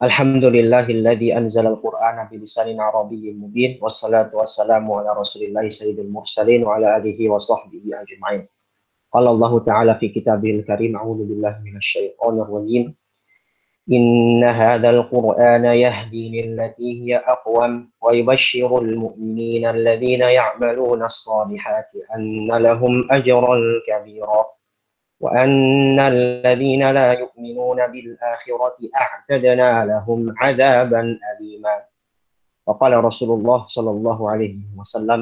Alhamdulillahilladzi anzalal Qur'ana bilisanin arabiyyin mubin wassalatu wassalamu ala rasulillahi sayyidil mursalin wa ala alihi wa sahbihi ajma'in. Qala Allah Ta'ala fi kitabihil karim a'udzu billahi minasyaitonir rajim. Inna hadzal Qur'ana yahdi lillati hiya aqwam wa yubashshirul mu'minina alladhina ya'maluna as-salihati anna lahum ajran kabira. وأن الذين لا يؤمنون بالآخرة أعتدنا لهم عذابا أليما. وقال رسول الله صلى الله عليه وسلم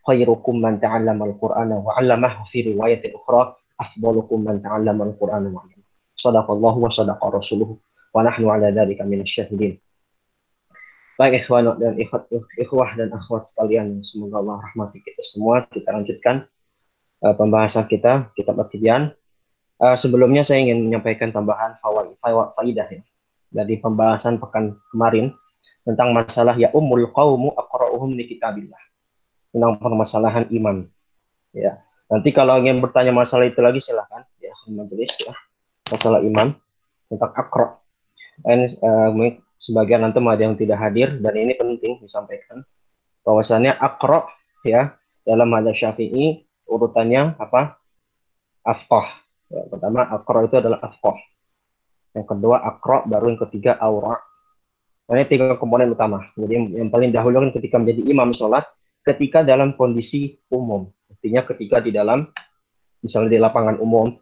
خيركم من تعلم القرآن وعلمه في رواية أخرى أفضلكم من تعلم القرآن وعلمه. صدق الله وصدق رسوله ونحن على ذلك من الشاهدين. Baik ikhwan dan ikhwah dan akhwat sekalian, semoga Allah rahmati kita semua. Kita lanjutkan pembahasan kita kitab At-Tibyan. Sebelumnya saya ingin menyampaikan tambahan faidah ya, dari pembahasan pekan kemarin tentang masalah ya ummul qaumu aqra'uhum li kitabillah, tentang permasalahan imam ya. Nanti kalau ingin bertanya masalah itu lagi silahkan ya majelis ya, masalah imam tentang aqra'. Dan sebagian antum ada yang tidak hadir dan ini penting disampaikan bahwasannya aqra' ya dalam mazhab Syafi'i urutannya apa? Afqah. Ya, pertama aqra itu adalah afqah. Yang kedua aqra, baru yang ketiga aura. Ini tiga komponen utama. Jadi yang paling dahulu kan ketika menjadi imam sholat, ketika dalam kondisi umum. Artinya ketika di dalam, misalnya di lapangan umum,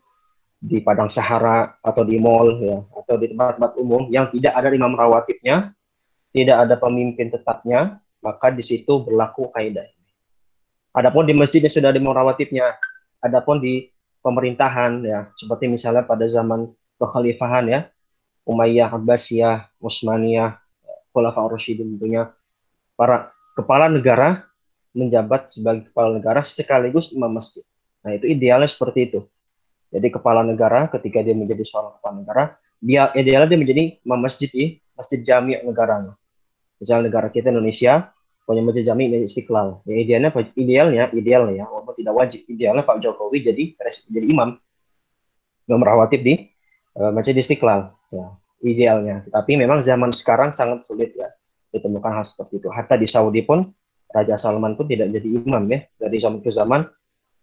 di padang sahara atau di mall ya, atau di tempat-tempat umum yang tidak ada imam rawatibnya, tidak ada pemimpin tetapnya, maka di situ berlaku kaidah. Adapun di masjid yang sudah ada imam rawatibnya, adapun di pemerintahan ya, seperti misalnya pada zaman kekhalifahan ya, Umayyah, Abbasiyah, Utsmaniyah, Khulafaur Rasyidin, tentunya para kepala negara menjabat sebagai kepala negara sekaligus imam masjid. Nah, itu idealnya seperti itu. Jadi kepala negara ketika dia menjadi seorang kepala negara, dia idealnya dia menjadi imam masjid di masjid jami' negaranya. Misalnya negara kita Indonesia punya masjid jami' di Istiqlal. Ya, idealnya ya, walaupun tidak wajib, idealnya Pak Jokowi jadi imam rawatib di masjid Istiqlal. Ya, idealnya. Tapi memang zaman sekarang sangat sulit ya ditemukan hal seperti itu. Hatta di Saudi pun Raja Salman pun tidak jadi imam ya. Dari zaman ke zaman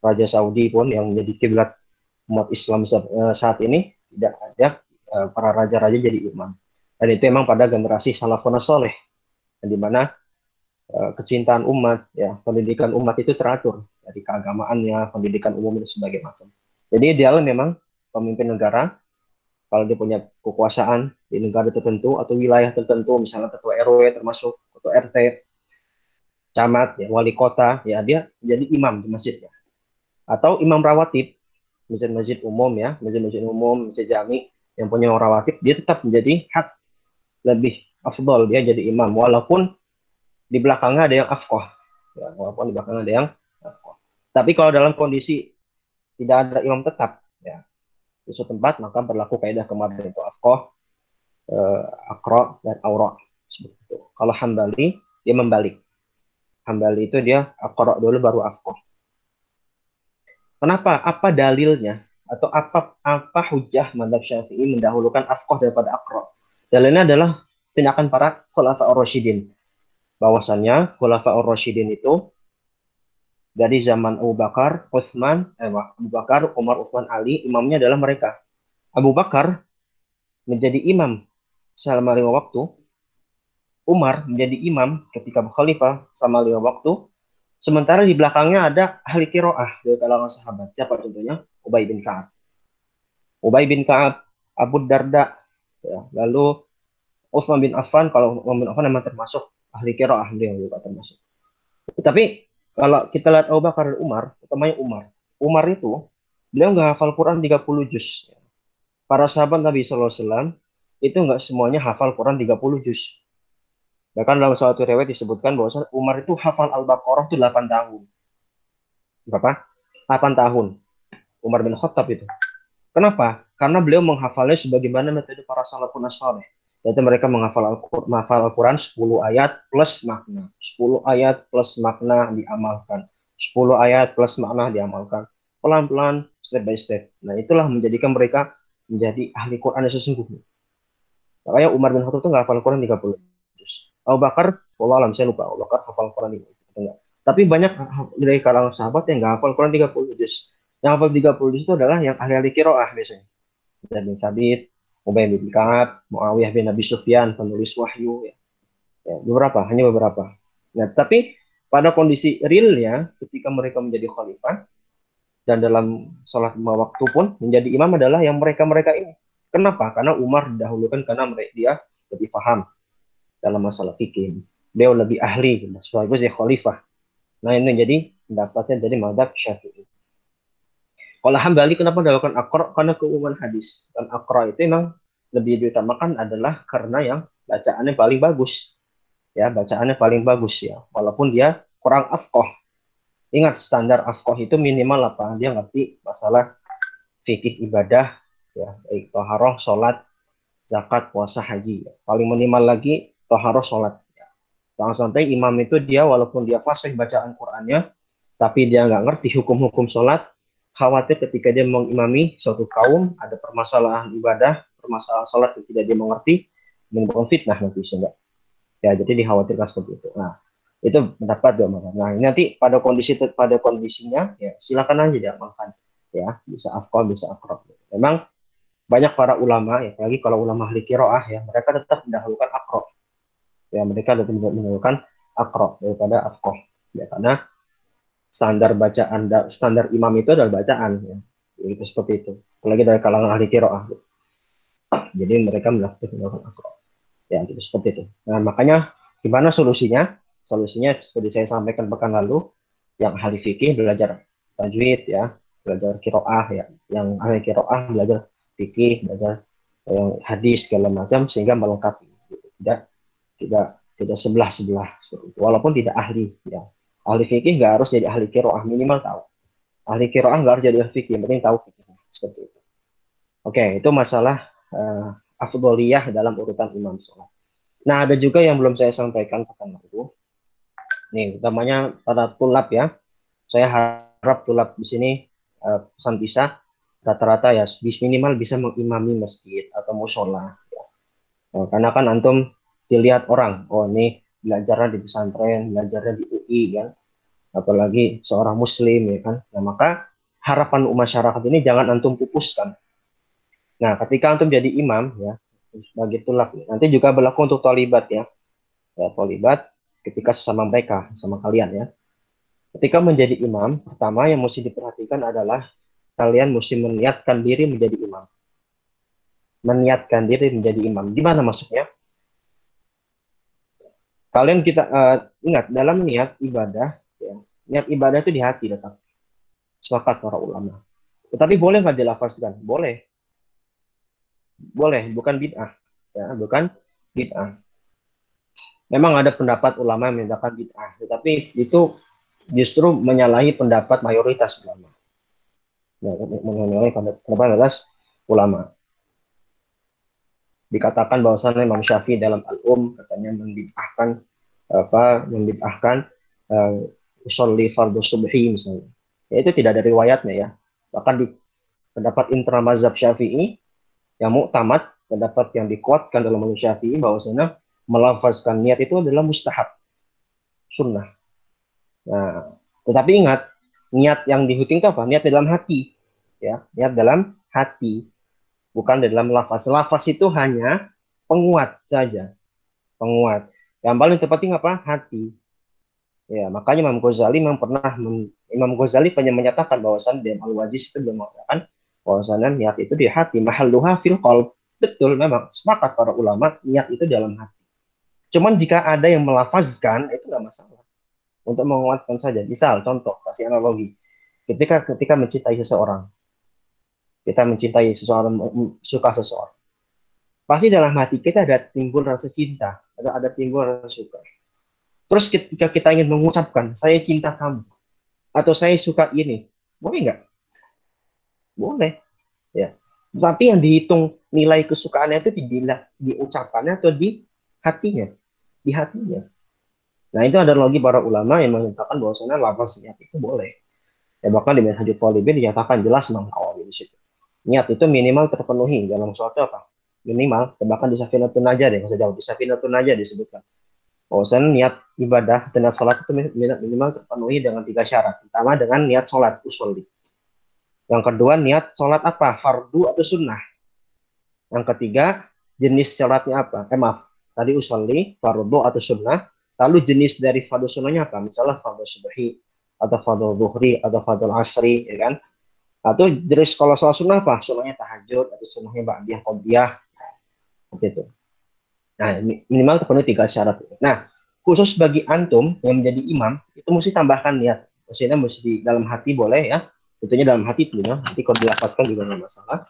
Raja Saudi pun yang menjadi kiblat umat Islam saat ini tidak ada para raja-raja jadi imam. Dan itu memang pada generasi salafun saleh, di mana kecintaan umat, ya pendidikan umat itu teratur dari keagamaannya, pendidikan umum dan sebagainya macam. Jadi idealnya memang pemimpin negara kalau dia punya kekuasaan di negara tertentu atau wilayah tertentu, misalnya ketua RW termasuk ketua RT, camat, ya, wali kota, ya dia jadi imam di masjidnya. Atau imam rawatib, masjid-masjid umum ya, masjid-masjid umum, masjid jami yang punya rawatib, dia tetap menjadi hak lebih afdol dia jadi imam, walaupun di belakangnya ada yang afqah. Ya, walaupun di belakangnya ada yang afqah. Tapi kalau dalam kondisi tidak ada imam tetap, ya, di suatu tempat, maka berlaku kaidah kemarin itu afqah, aqra, dan aura. Kalau Hambali, dia membalik. Hambali itu dia aqra dulu baru afqah. Kenapa? Apa dalilnya? Atau apa hujah mazhab Syafi'i mendahulukan afqah daripada aqra? Dalilnya adalah tindakan para khulafaur rasyidin. Bahwasannya khulafaur rasyidin itu dari zaman Abu Bakar, Umar, Utsman, Ali, imamnya adalah mereka. Abu Bakar menjadi imam selama 5 waktu, Umar menjadi imam ketika khalifah selama 5 waktu, sementara di belakangnya ada ahli qiraah dari kalangan sahabat. Siapa contohnya? Ubay bin Ka'ab, Abu Darda, ya. Lalu Utsman bin Affan, kalau Utsman bin Affan memang termasuk ahli qiraah, dia juga termasuk. Tapi kalau kita lihat Abu Bakar dan Umar, utamanya Umar itu beliau nggak hafal Quran 30 juz. Para sahabat Nabi SAW itu nggak semuanya hafal Quran 30 juz. Bahkan dalam suatu riwayat disebutkan bahwa Umar itu hafal Al-Baqarah itu 8 tahun. Berapa? 8 tahun. Umar bin Khattab itu. Kenapa? Karena beliau menghafalnya sebagaimana metode para salafun saleh. Yaitu mereka menghafal Al-Quran 10 ayat plus makna. 10 ayat plus makna diamalkan. 10 ayat plus makna diamalkan. Pelan-pelan, step by step. Nah, itulah menjadikan mereka menjadi ahli Quran yang sesungguhnya. Makanya Umar bin Khattab itu nggak hafal Quran 30 juz. Abu Bakar, wallah alam saya lupa, Abu Bakar hafal Quran 30 juz. Enggak. Tapi banyak dari kalangan sahabat yang nggak hafal Quran 30 juz. Yang hafal 30 juz itu adalah yang ahli-ahli qiraah biasanya. Zaid bin Thabit, Ubay bin Ka'ab, Muawiyah bin Abi Sufyan, penulis wahyu. Ya. Ya, beberapa, hanya beberapa. Nah, tapi pada kondisi realnya, ketika mereka menjadi khalifah, dan dalam sholat lima waktu pun menjadi imam adalah yang mereka-mereka ini. Kenapa? Karena Umar didahulukan karena dia lebih paham dalam masalah fikih. Beliau lebih ahli, sebagai jadi khalifah. Nah ini jadi pendapatnya dari madhab Syafi'i. Kalau Hambali kenapa dilakukan akra? Karena keumuman hadis. Dan akra itu memang lebih diutamakan adalah karena yang bacaannya paling bagus. Ya, bacaannya paling bagus ya. Walaupun dia kurang afqah. Ingat standar afqah itu minimal apa? Dia ngerti masalah fikih ibadah ya, baik toharoh, sholat, zakat, puasa, haji. Ya. Paling minimal lagi toharoh, sholat. Ya. Jangan sampai imam itu dia walaupun dia fasih bacaan Qur'annya, tapi dia nggak ngerti hukum-hukum sholat, khawatir ketika dia mengimami suatu kaum ada permasalahan ibadah, permasalahan sholat yang tidak dia mengerti, menimbulkan fitnah nanti sehingga. Ya, jadi dikhawatirkan seperti itu. Nah, itu pendapat dua. Nah, nanti pada kondisinya ya silakan aja diamalkan ya, bisa afqah bisa akrab. Memang banyak para ulama ya, lagi kalau ulama ahli qiraah ya, mereka tetap mendahulukan akrab. Ya, mereka tetap mendahulukan akrab daripada afqah. Ya, karena standar imam itu adalah bacaan ya. Itu seperti itu. Apalagi dari kalangan ahli qiraah. Jadi mereka melakukan akrab. Ya, gitu, seperti itu. Nah, makanya gimana solusinya? Solusinya seperti saya sampaikan pekan lalu, yang ahli fikih belajar tajwid ya, belajar kiroah ya, yang ahli kiroah belajar fikih, belajar hadis segala macam sehingga melengkapi. Tidak tidak tidak sebelah walaupun tidak ahli ya. Ahli fikih nggak harus jadi ahli kiroah, minimal tahu. Ahli kiroah nggak harus jadi ahli fikih, yang penting tahu fikih. Seperti itu. Oke, itu masalah afdoliyah dalam urutan imam sholat. Nah, ada juga yang belum saya sampaikan pekan lalu. Nih, utamanya para tulab ya. Saya harap tulab di sini pesan bisa rata-rata ya minimal bisa mengimami masjid atau musola. Ya. Nah, karena kan antum dilihat orang, oh ini belajarnya di pesantren, belajarnya di UI kan, apalagi seorang muslim ya kan. Nah, maka harapan masyarakat ini jangan antum pupuskan. Nah, ketika antum jadi imam ya sebagai tulab, nanti juga berlaku untuk tolibat ya. Ya, tolibat ketika sesama mereka, sama kalian ya. Ketika menjadi imam, pertama yang mesti diperhatikan adalah kalian mesti meniatkan diri menjadi imam. Meniatkan diri menjadi imam. Di mana maksudnya? Kalian kita ingat dalam niat ibadah, ya, niat ibadah itu di hati tetap. Sepakat para ulama. Tetapi boleh nggak dilafazkan? Boleh, boleh, bukan bid'ah, ya, bukan bid'ah. Memang ada pendapat ulama yang menyatakan bid'ah, tetapi itu justru menyalahi pendapat mayoritas ulama. Ya, menyalahi pendapat mayoritas ulama. Dikatakan bahwasannya Imam Syafi'i dalam katanya membid'ahkan usolli fardhu subhi misalnya. Ya, itu tidak ada riwayatnya ya. Bahkan di pendapat intra mazhab Syafi'i yang muktamad, pendapat yang dikuatkan dalam mazhab Syafi'i bahwasanya melafazkan niat itu adalah mustahab, sunnah. Nah, tetapi ingat, niat yang dihuting apa? Niat dalam hati. Ya, niat dalam hati, bukan dalam lafaz. Lafaz itu hanya penguat saja, penguat. Yang paling terpenting apa? Hati. Ya, makanya Imam Ghazali pernah menyatakan bahwasan dan Al-Wajiz itu mengatakan bahwasannya niat itu di hati, mahalluha fil qalb. Betul, memang sepakat para ulama niat itu dalam hati. Cuman jika ada yang melafazkan itu nggak masalah. Untuk menguatkan saja. Misal, contoh, kasih analogi. Ketika mencintai seseorang, kita mencintai seseorang, suka seseorang. Pasti dalam hati kita ada timbul rasa cinta, ada timbul rasa suka. Terus ketika kita ingin mengucapkan, saya cinta kamu, atau saya suka ini, boleh nggak? Boleh. Ya. Tapi yang dihitung nilai kesukaannya itu di ucapannya atau di hatinya. Di hatinya. Nah, itu ada lagi para ulama yang menyatakan bahwasanya lafaz niat itu boleh. Ya, bahkan di Minhajul Talibin dinyatakan jelas Imam Nawawi di situ. Niat itu minimal terpenuhi dalam suatu apa? minimal, bahkan di Safinatun Najah deh, nggak usah jauh, di Safinatun Najah disebutkan. Bahwasan niat ibadah dan niat sholat itu minimal terpenuhi dengan 3 syarat. Pertama dengan niat sholat, usul. Yang kedua niat sholat apa? Fardu atau sunnah. Yang ketiga jenis sholatnya apa? Maaf, tadi usolli, fardu atau sunnah. Lalu jenis dari fardu sunnahnya apa? Misalnya fardu subuhi, atau fardu zuhri, atau fardu asri, ya kan? Atau jenis kalau sholat sunnah apa? Sunnahnya tahajud, atau sunnahnya ba'diyah, qobliyah, seperti itu. Nah, minimal terpenuhi 3 syarat. Nah, khusus bagi antum yang menjadi imam, itu mesti tambahkan niat. Maksudnya mesti di dalam hati boleh ya. Tentunya dalam hati itu ya. Nanti kalau dilafazkan juga nggak masalah.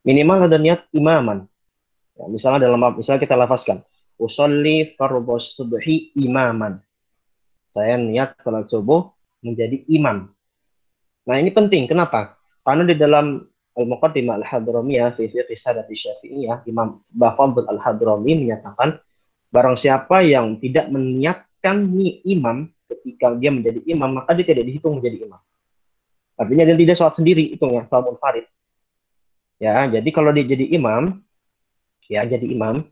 Minimal ada niat imaman. Ya, misalnya kita lafazkan, usolli fardhos subhi imaman. Saya niat salat subuh menjadi imam. Nah, ini penting. Kenapa? Karena di dalam Al-Muqaddimah Al-Hadramiyah fi Fiqh Sadati Syafi'iyah, Imam Bafadl Al-Hadrami menyatakan barang siapa yang tidak meniatkan imam ketika dia menjadi imam, maka dia tidak dihitung menjadi imam. Artinya dia tidak sholat sendiri, itu ya, sholat munfarid. Ya, jadi kalau dia jadi imam, ya jadi imam,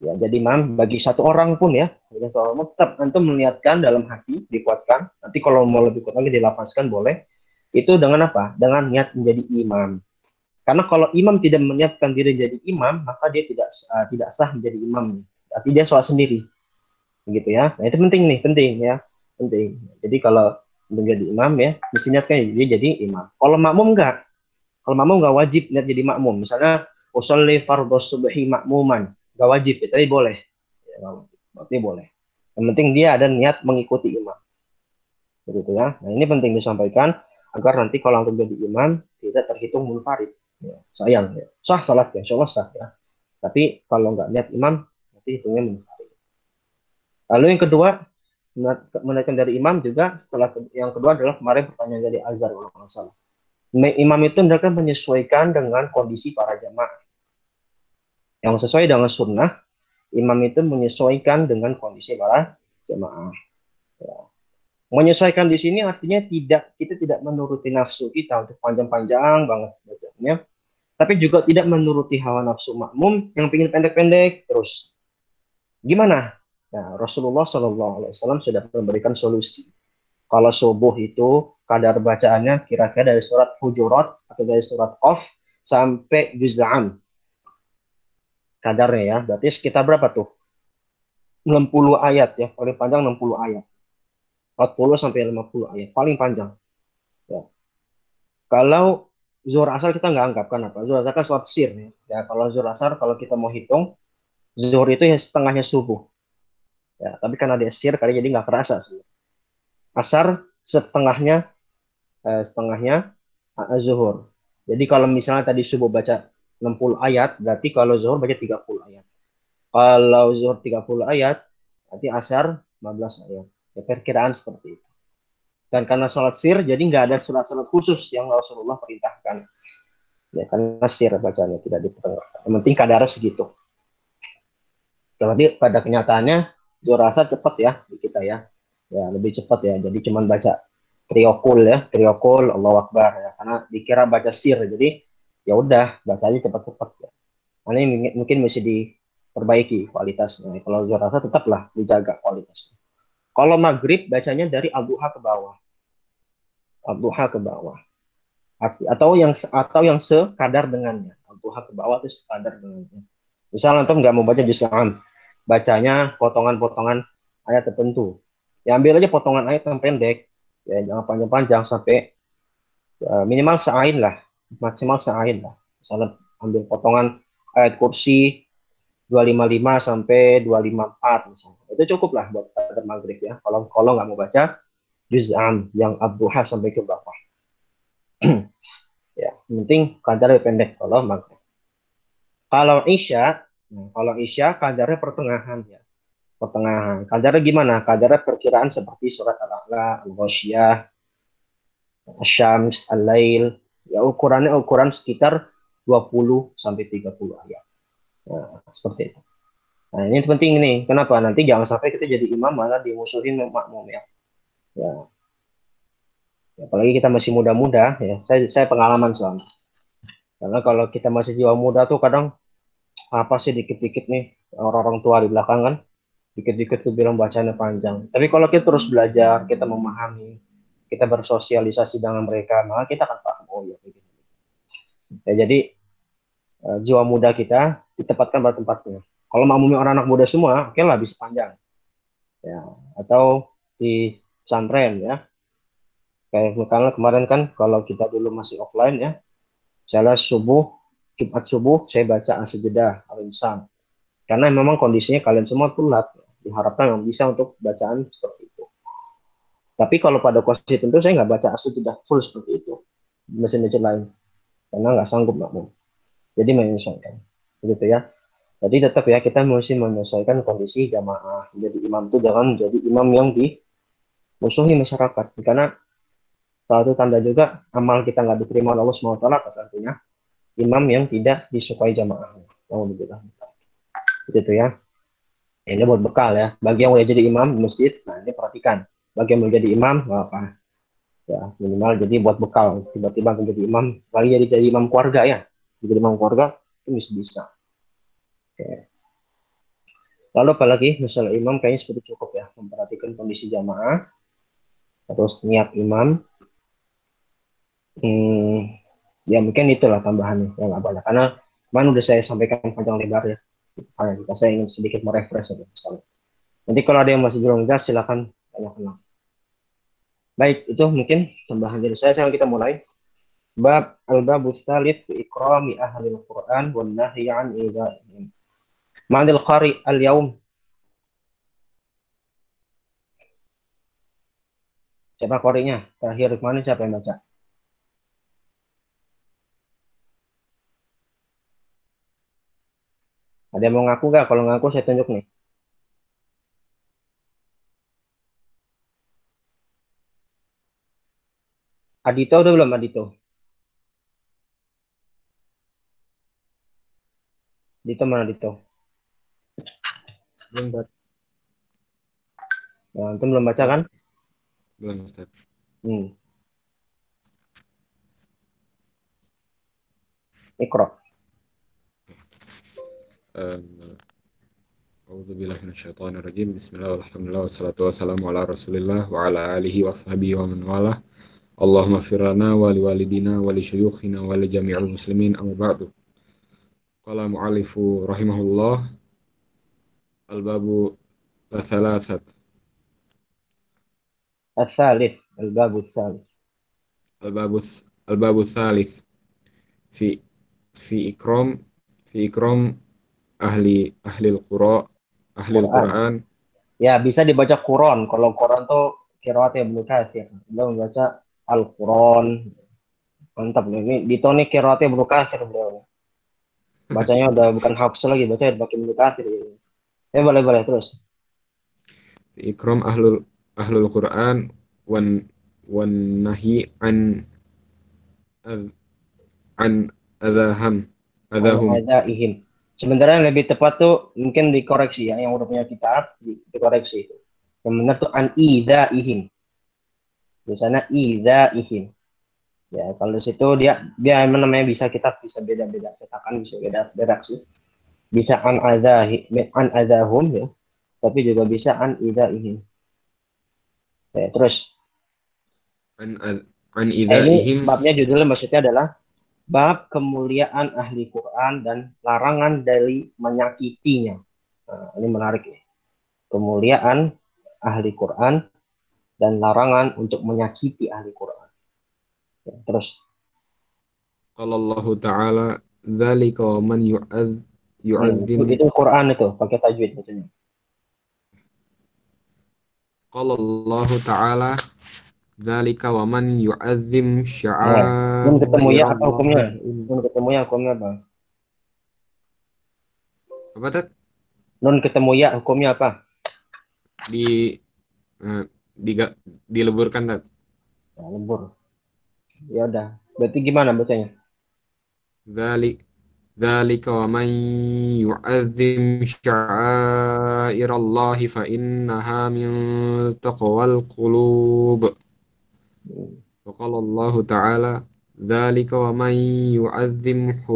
ya jadi imam bagi satu orang pun ya, tetap antum meniatkan dalam hati, dikuatkan. Nanti kalau mau lebih kuat lagi dilafazkan boleh. Itu dengan apa? Dengan niat menjadi imam. Karena kalau imam tidak meniatkan diri jadi imam, maka dia tidak sah menjadi imam. Artinya dia sholat sendiri. Begitu ya. Nah, itu penting nih, penting ya. Penting. Jadi kalau menjadi imam ya, mesti niatkan dia jadi imam. Kalau makmum enggak. Kalau makmum enggak wajib niat jadi makmum. Misalnya usolli fardhos subhi makmuman. Enggak wajib, tapi boleh. Ya, berarti boleh. Yang penting dia ada niat mengikuti imam. Begitu ya. Nah, ini penting disampaikan agar nanti kalau antum jadi imam tidak terhitung munfarid. Ya, sayang ya. Sah salat ya, insyaallah sah ya. Tapi kalau enggak niat imam, nanti hitungnya munfarid. Lalu yang kedua, menaikkan dari imam juga setelah yang kedua adalah kemarin pertanyaan dari Azhar kalau nggak salah. Imam itu mereka menyesuaikan dengan kondisi para jamaah. Yang sesuai dengan sunnah, imam itu menyesuaikan dengan kondisi para jamaah. Ya. Menyesuaikan di sini artinya kita tidak menuruti nafsu kita untuk panjang-panjang banget bacanya, tapi juga tidak menuruti hawa nafsu makmum yang ingin pendek-pendek terus. Gimana? Nah, Rasulullah SAW sudah memberikan solusi. Kalau subuh itu kadar bacaannya kira-kira dari surat Hujurat atau dari surat Qaf sampai juz'an. Kadarnya ya. Berarti sekitar berapa tuh? 60 ayat ya. Paling panjang 60 ayat. 40 sampai 50 ayat. Paling panjang. Ya. Kalau Zuhur Asar kita nggak anggap kan apa? Zuhur Asar kan sholat sir ya. Ya, kalau Zuhur Asar kalau kita mau hitung, Zuhur itu ya setengahnya subuh. Ya, tapi karena dia sir kali jadi nggak kerasa sih. Asar setengahnya zuhur. Jadi kalau misalnya tadi subuh baca 60 ayat, berarti kalau zuhur baca 30 ayat. Kalau zuhur 30 ayat, berarti asar 15 ayat. Ya, perkiraan seperti itu. Dan karena sholat sir, jadi nggak ada sholat-sholat khusus yang Rasulullah perintahkan. Ya, karena sir bacanya tidak dipertengahkan. Yang penting kadarnya segitu. Tapi pada kenyataannya, zuhur asar cepat ya di kita ya. Ya, lebih cepat ya. Jadi cuma baca triokul ya, triokul Allahu Akbar ya. Karena dikira baca sir, jadi ya udah bacanya cepat-cepat ya. Nah, ini mungkin mesti diperbaiki kualitasnya. Kalau zuhur asar tetaplah dijaga kualitasnya. Kalau maghrib bacanya dari al-duha ke bawah, al-duha ke bawah. Atau yang sekadar dengannya. Al-duha ke bawah itu sekadar dengannya. Misalnya antum nggak mau baca juz am, bacanya potongan-potongan ayat tertentu. Ya ambil aja potongan ayat yang pendek, ya jangan panjang-panjang sampai minimal seain lah, maksimal seain lah. Misalnya ambil potongan ayat kursi 255 sampai 254 misalnya. Itu cukup lah buat kadar maghrib ya. Kalau nggak mau baca juz am yang ad-duha sampai ke bawah. Ya, penting kadarnya pendek kalau maghrib. Kalau isya kadarnya pertengahan ya. Pertengahan. Kadarnya gimana? Kadarnya perkiraan seperti surat Al-A'la, Al-Ghasyiyah, Asy-Syams, Al-Lail. Ya ukurannya ukuran sekitar 20 sampai 30 ayat. Nah, seperti itu. Nah, ini penting nih. Kenapa? Nanti jangan sampai kita jadi imam malah dimusuhin makmum ya. Ya. Apalagi kita masih muda-muda ya. Saya pengalaman soalnya. Karena kalau kita masih jiwa muda tuh kadang apa sih dikit-dikit nih orang-orang tua di belakang kan, dikit-dikit tuh bilang bacanya panjang. Tapi kalau kita terus belajar, kita memahami, kita bersosialisasi dengan mereka, maka kita akan paham. Oh ya, begini. Ya, jadi jiwa muda kita ditempatkan pada tempatnya. Kalau makmumi orang anak muda semua, oke lah bisa panjang. Ya, atau di pesantren ya. Kayak misalnya kemarin kan kalau kita dulu masih offline ya, saya subuh, Jumat subuh saya baca As-Sajdah, Al-Insan. Karena memang kondisinya kalian semua telat, diharapkan yang bisa untuk bacaan seperti itu. Tapi kalau pada posisi tentu saya nggak baca As-Sajdah full seperti itu, mesin-mesin lain, karena nggak sanggup makmum. Jadi menyesuaikan, begitu ya. Jadi tetap ya kita mesti menyesuaikan kondisi jamaah. Jadi imam itu jangan jadi imam yang dimusuhi masyarakat, karena salah satu tanda juga amal kita nggak diterima oleh Allah SWT, artinya imam yang tidak disukai jamaahnya. Alhamdulillah. Gitu ya. Ini buat bekal ya. Bagi yang udah jadi imam di masjid, nah ini perhatikan. Bagi yang mau jadi imam, nggak apa. Ya, minimal jadi buat bekal. Tiba-tiba menjadi imam, lagi jadi imam keluarga ya. Jadi imam keluarga, itu bisa. Oke. Lalu apalagi, misalnya imam kayaknya seperti cukup ya. Memperhatikan kondisi jamaah, terus niat imam. Ya mungkin itulah tambahannya. Ya nggak banyak. Karena kemarin udah saya sampaikan panjang lebar ya. Kita saya ingin sedikit merefresh aja misalnya. Nanti kalau ada yang masih belum jelas, silakan tanya. Baik, itu mungkin tambahan dari saya. Sekarang kita mulai. Bab al-babu tsalits fi ikrami ahli al-Qur'an wan nahyi an idzaihim. Ma'anil qari al-yaum. Siapa qarinya? Terakhir kemarin siapa yang baca? Ada yang mau ngaku nggak? Kalau ngaku saya tunjuk nih. Adito udah belum Adito? Adito mana Adito? Belum, Ustaz. Nah, itu belum baca kan? Belum, Ustaz. Hmm. Ikro. A'udzubillahi minasyaitonir rajim. Bismillah walhamdulillah wassalatu wassalamu ala Rasulillah wa ala alihi wa sahbihi wa man walah. Allahumma fir lana wa li walidina wa li syuyukhina wa li jami'il muslimin amma ba'du. Qala mu'allifu rahimahullah al-babu tsalasat. Al-thalith. Al-babu tsalits. Al-babu al-babu tsalits fi fi ikram fi ikram ahli al-qura ahli Quran. al-Qur'an. Ya, bisa dibaca Quran. Kalau Quran tuh kiraatnya Ibnu Katsir. Beliau membaca Al-Quran. Mantap nih. Ini Dito nih kiraatnya Ibnu Katsir beliau. Bacanya udah bukan Hafs lagi, bacanya pakai Ibnu Katsir. Boleh terus. Ikram ahlul Quran wan wan nahi an adahum. Adaihim. Sebenarnya yang lebih tepat tuh mungkin dikoreksi ya, yang udah punya kitab dikoreksi. Yang benar tuh an idaihim. Di sana idaihim. Ya, kalau di situ dia namanya bisa kitab bisa beda-beda, cetakan bisa beda-beda sih. Bisa an adahum ya, tapi juga bisa an idaihim. Ya, terus an an ini idaihim. babnya judulnya maksudnya adalah bab kemuliaan ahli Quran dan larangan dari menyakitinya. Nah, ini menarik ya. Kemuliaan ahli Quran dan larangan untuk menyakiti ahli Quran. Ya, terus Qala Allah Ta'ala dzalika wa man yu'adzim. itu Quran itu pakai tajwid maksudnya. Qala Allah Ta'ala dzalika wa man yu'adzim Nah, nun ketemu ya apa hukumnya? sya'airallahi. Nun ketemu ya hukumnya apa? Apa tadi? Nun ketemu ya hukumnya apa? Di eh, dileburkan tadi. Nah, lembur. Ya udah. Berarti gimana bacanya? Dzalik Dzalika wa man yu'azzim sya'airallahi fa innaha min taqwal qulub. Wa qala Allah Ta'ala dzalika wa man yu'azzim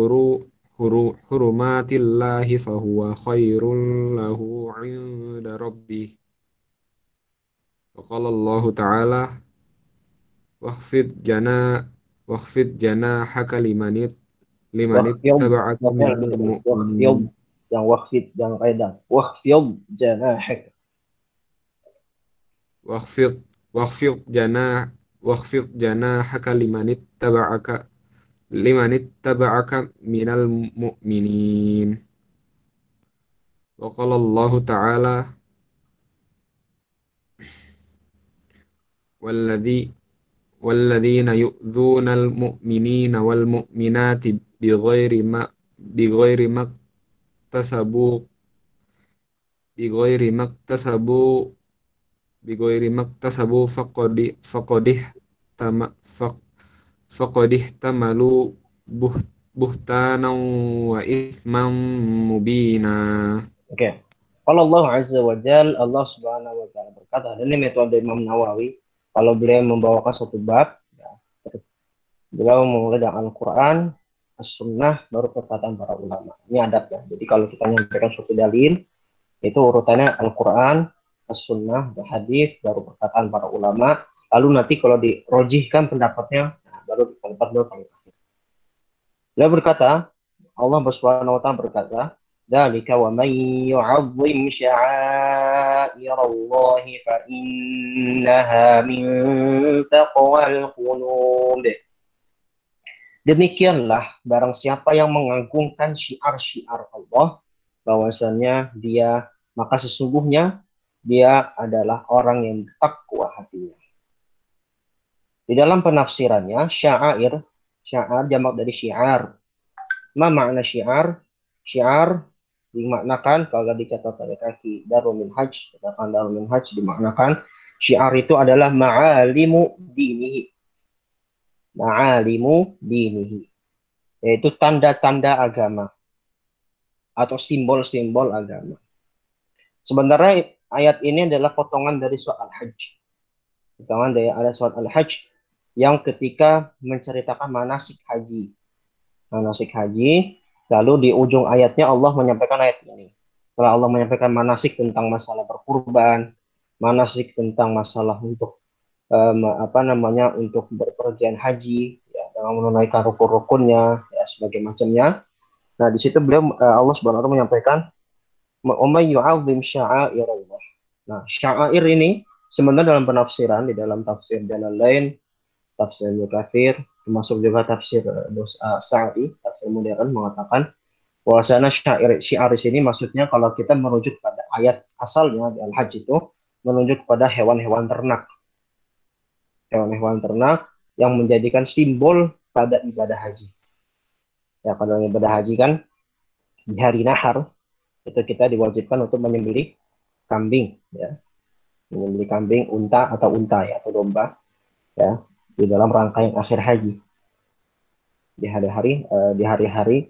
hurumatillahi fahuwa khairun lahu 'inda rabbih. Wa qala Allah Ta'ala wakhfid jana wakhfid janahaka limanit Wakfiyum, taba'aka wakfiyum lebih minal tebal. mu'minin. Wakfiyum, yang wakfid, yang kaidah. Wakfiyum janahak. Wakhfid wakhfid wakhfid janahaka limanit taba'aka minal mu'minin. Wa qala Allah Ta'ala walladzi walladzina yu'dzunal mu'minina wal mu'minati bighairi maktasabu bighairi maktasabu bighairi maktasabu faqadih tama faqadih tamalu buhtanan wa itsman mubina. Oke. Kalau Allah Azza wa Jal, Allah Subhanahu wa Ta'ala berkata, dan ini metode Imam Nawawi, kalau beliau membawakan satu bab, ya, beliau memulai dengan Al-Quran, As-Sunnah, baru perkataan para ulama. Ini adabnya. Jadi kalau kita menyampaikan suatu dalil, itu urutannya Al-Quran, As-Sunnah, Hadis, baru perkataan para ulama. Lalu nanti kalau dirojihkan pendapatnya, nah, baru pendapat beliau paling akhir. Beliau berkata, Allah Subhanahu wa Ta'ala berkata, "Dzalika wa may yu'azzim sya'airallahi fa innaha min taqwal qulub." Demikianlah barang siapa yang mengagungkan syiar-syiar Allah, bahwasannya dia, maka sesungguhnya dia adalah orang yang takwa hatinya. Di dalam penafsirannya, syair jamak dari syiar. Ma makna syiar? Syiar dimaknakan kalau dicatat oleh kaki Darul Minhaj, katakan Darul Minhaj dimaknakan syiar itu adalah ma'alimu dinihi. Ma'alimu dinihi, yaitu tanda-tanda agama atau simbol-simbol agama. Sebenarnya ayat ini adalah potongan dari surat Al-Hajj. Potongan dari ada surat Al-Hajj yang ketika menceritakan manasik haji. Manasik haji, lalu di ujung ayatnya Allah menyampaikan ayat ini. Setelah Allah menyampaikan manasik tentang masalah berkurban, manasik tentang masalah untuk untuk berpergian haji, ya, dengan menunaikan rukun-rukunnya, ya, sebagai macamnya. Nah, di situ beliau Allah Subhanahu wa taala menyampaikan "Umay yu'azzim sya'airallah." Nah, syair ini sebenarnya dalam penafsiran, di dalam tafsir Jalalain, tafsir Ibnu Katsir, termasuk juga tafsir Sa'di, tafsir modern mengatakan bahwasanya syiar di sini maksudnya kalau kita merujuk pada ayat asalnya di Al-Hajj itu menunjuk pada hewan-hewan ternak. Hewan-hewan ternak yang menjadikan simbol pada ibadah haji. Ya, pada ibadah haji kan di hari nahar itu kita diwajibkan untuk menyembelih kambing, ya, menyembelih kambing, unta ya, atau domba, ya, di dalam rangkaian akhir haji di hari-hari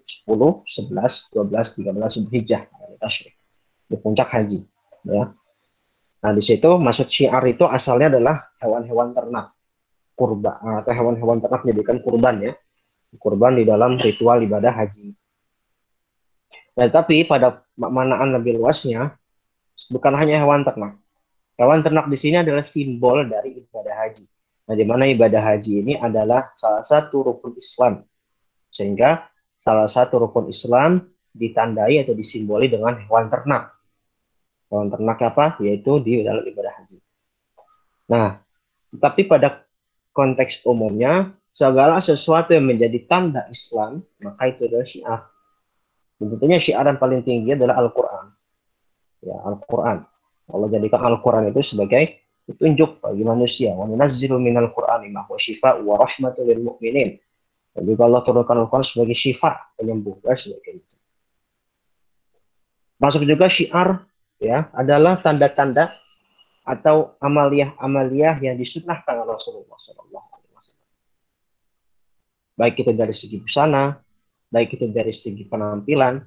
10, 11, 12, 13 Zulhijjah, tasyrik, di puncak haji, ya. Nah, di situ maksud syiar itu asalnya adalah hewan-hewan ternak kurban, atau hewan-hewan ternak menjadikan kurban, ya, kurban di dalam ritual ibadah haji. Nah, tapi pada maknaan lebih luasnya bukan hanya hewan ternak. Hewan ternak di sini adalah simbol dari ibadah haji. Nah, di mana ibadah haji ini adalah salah satu rukun Islam. Sehingga salah satu rukun Islam ditandai atau disimboli dengan hewan ternak. Hewan ternak apa? Yaitu di dalam ibadah haji. Nah, tapi pada konteks umumnya, segala sesuatu yang menjadi tanda Islam, maka itu adalah syiar. Tentunya syiar yang paling tinggi adalah Al-Quran. Ya, Al-Quran. Allah jadikan Al-Quran itu sebagai petunjuk bagi manusia. Wa nunazzilu minal Qur'ani ma huwa syifaa'un wa rahmatun lil mu'minin. Dan juga Allah turunkan Al-Quran sebagai syifa, penyembuh, sebagai itu. Masuk juga syiar, ya, adalah tanda-tanda atau amaliyah yang disunnahkan oleh Rasulullah SAW. Baik itu dari segi busana, baik itu dari segi penampilan,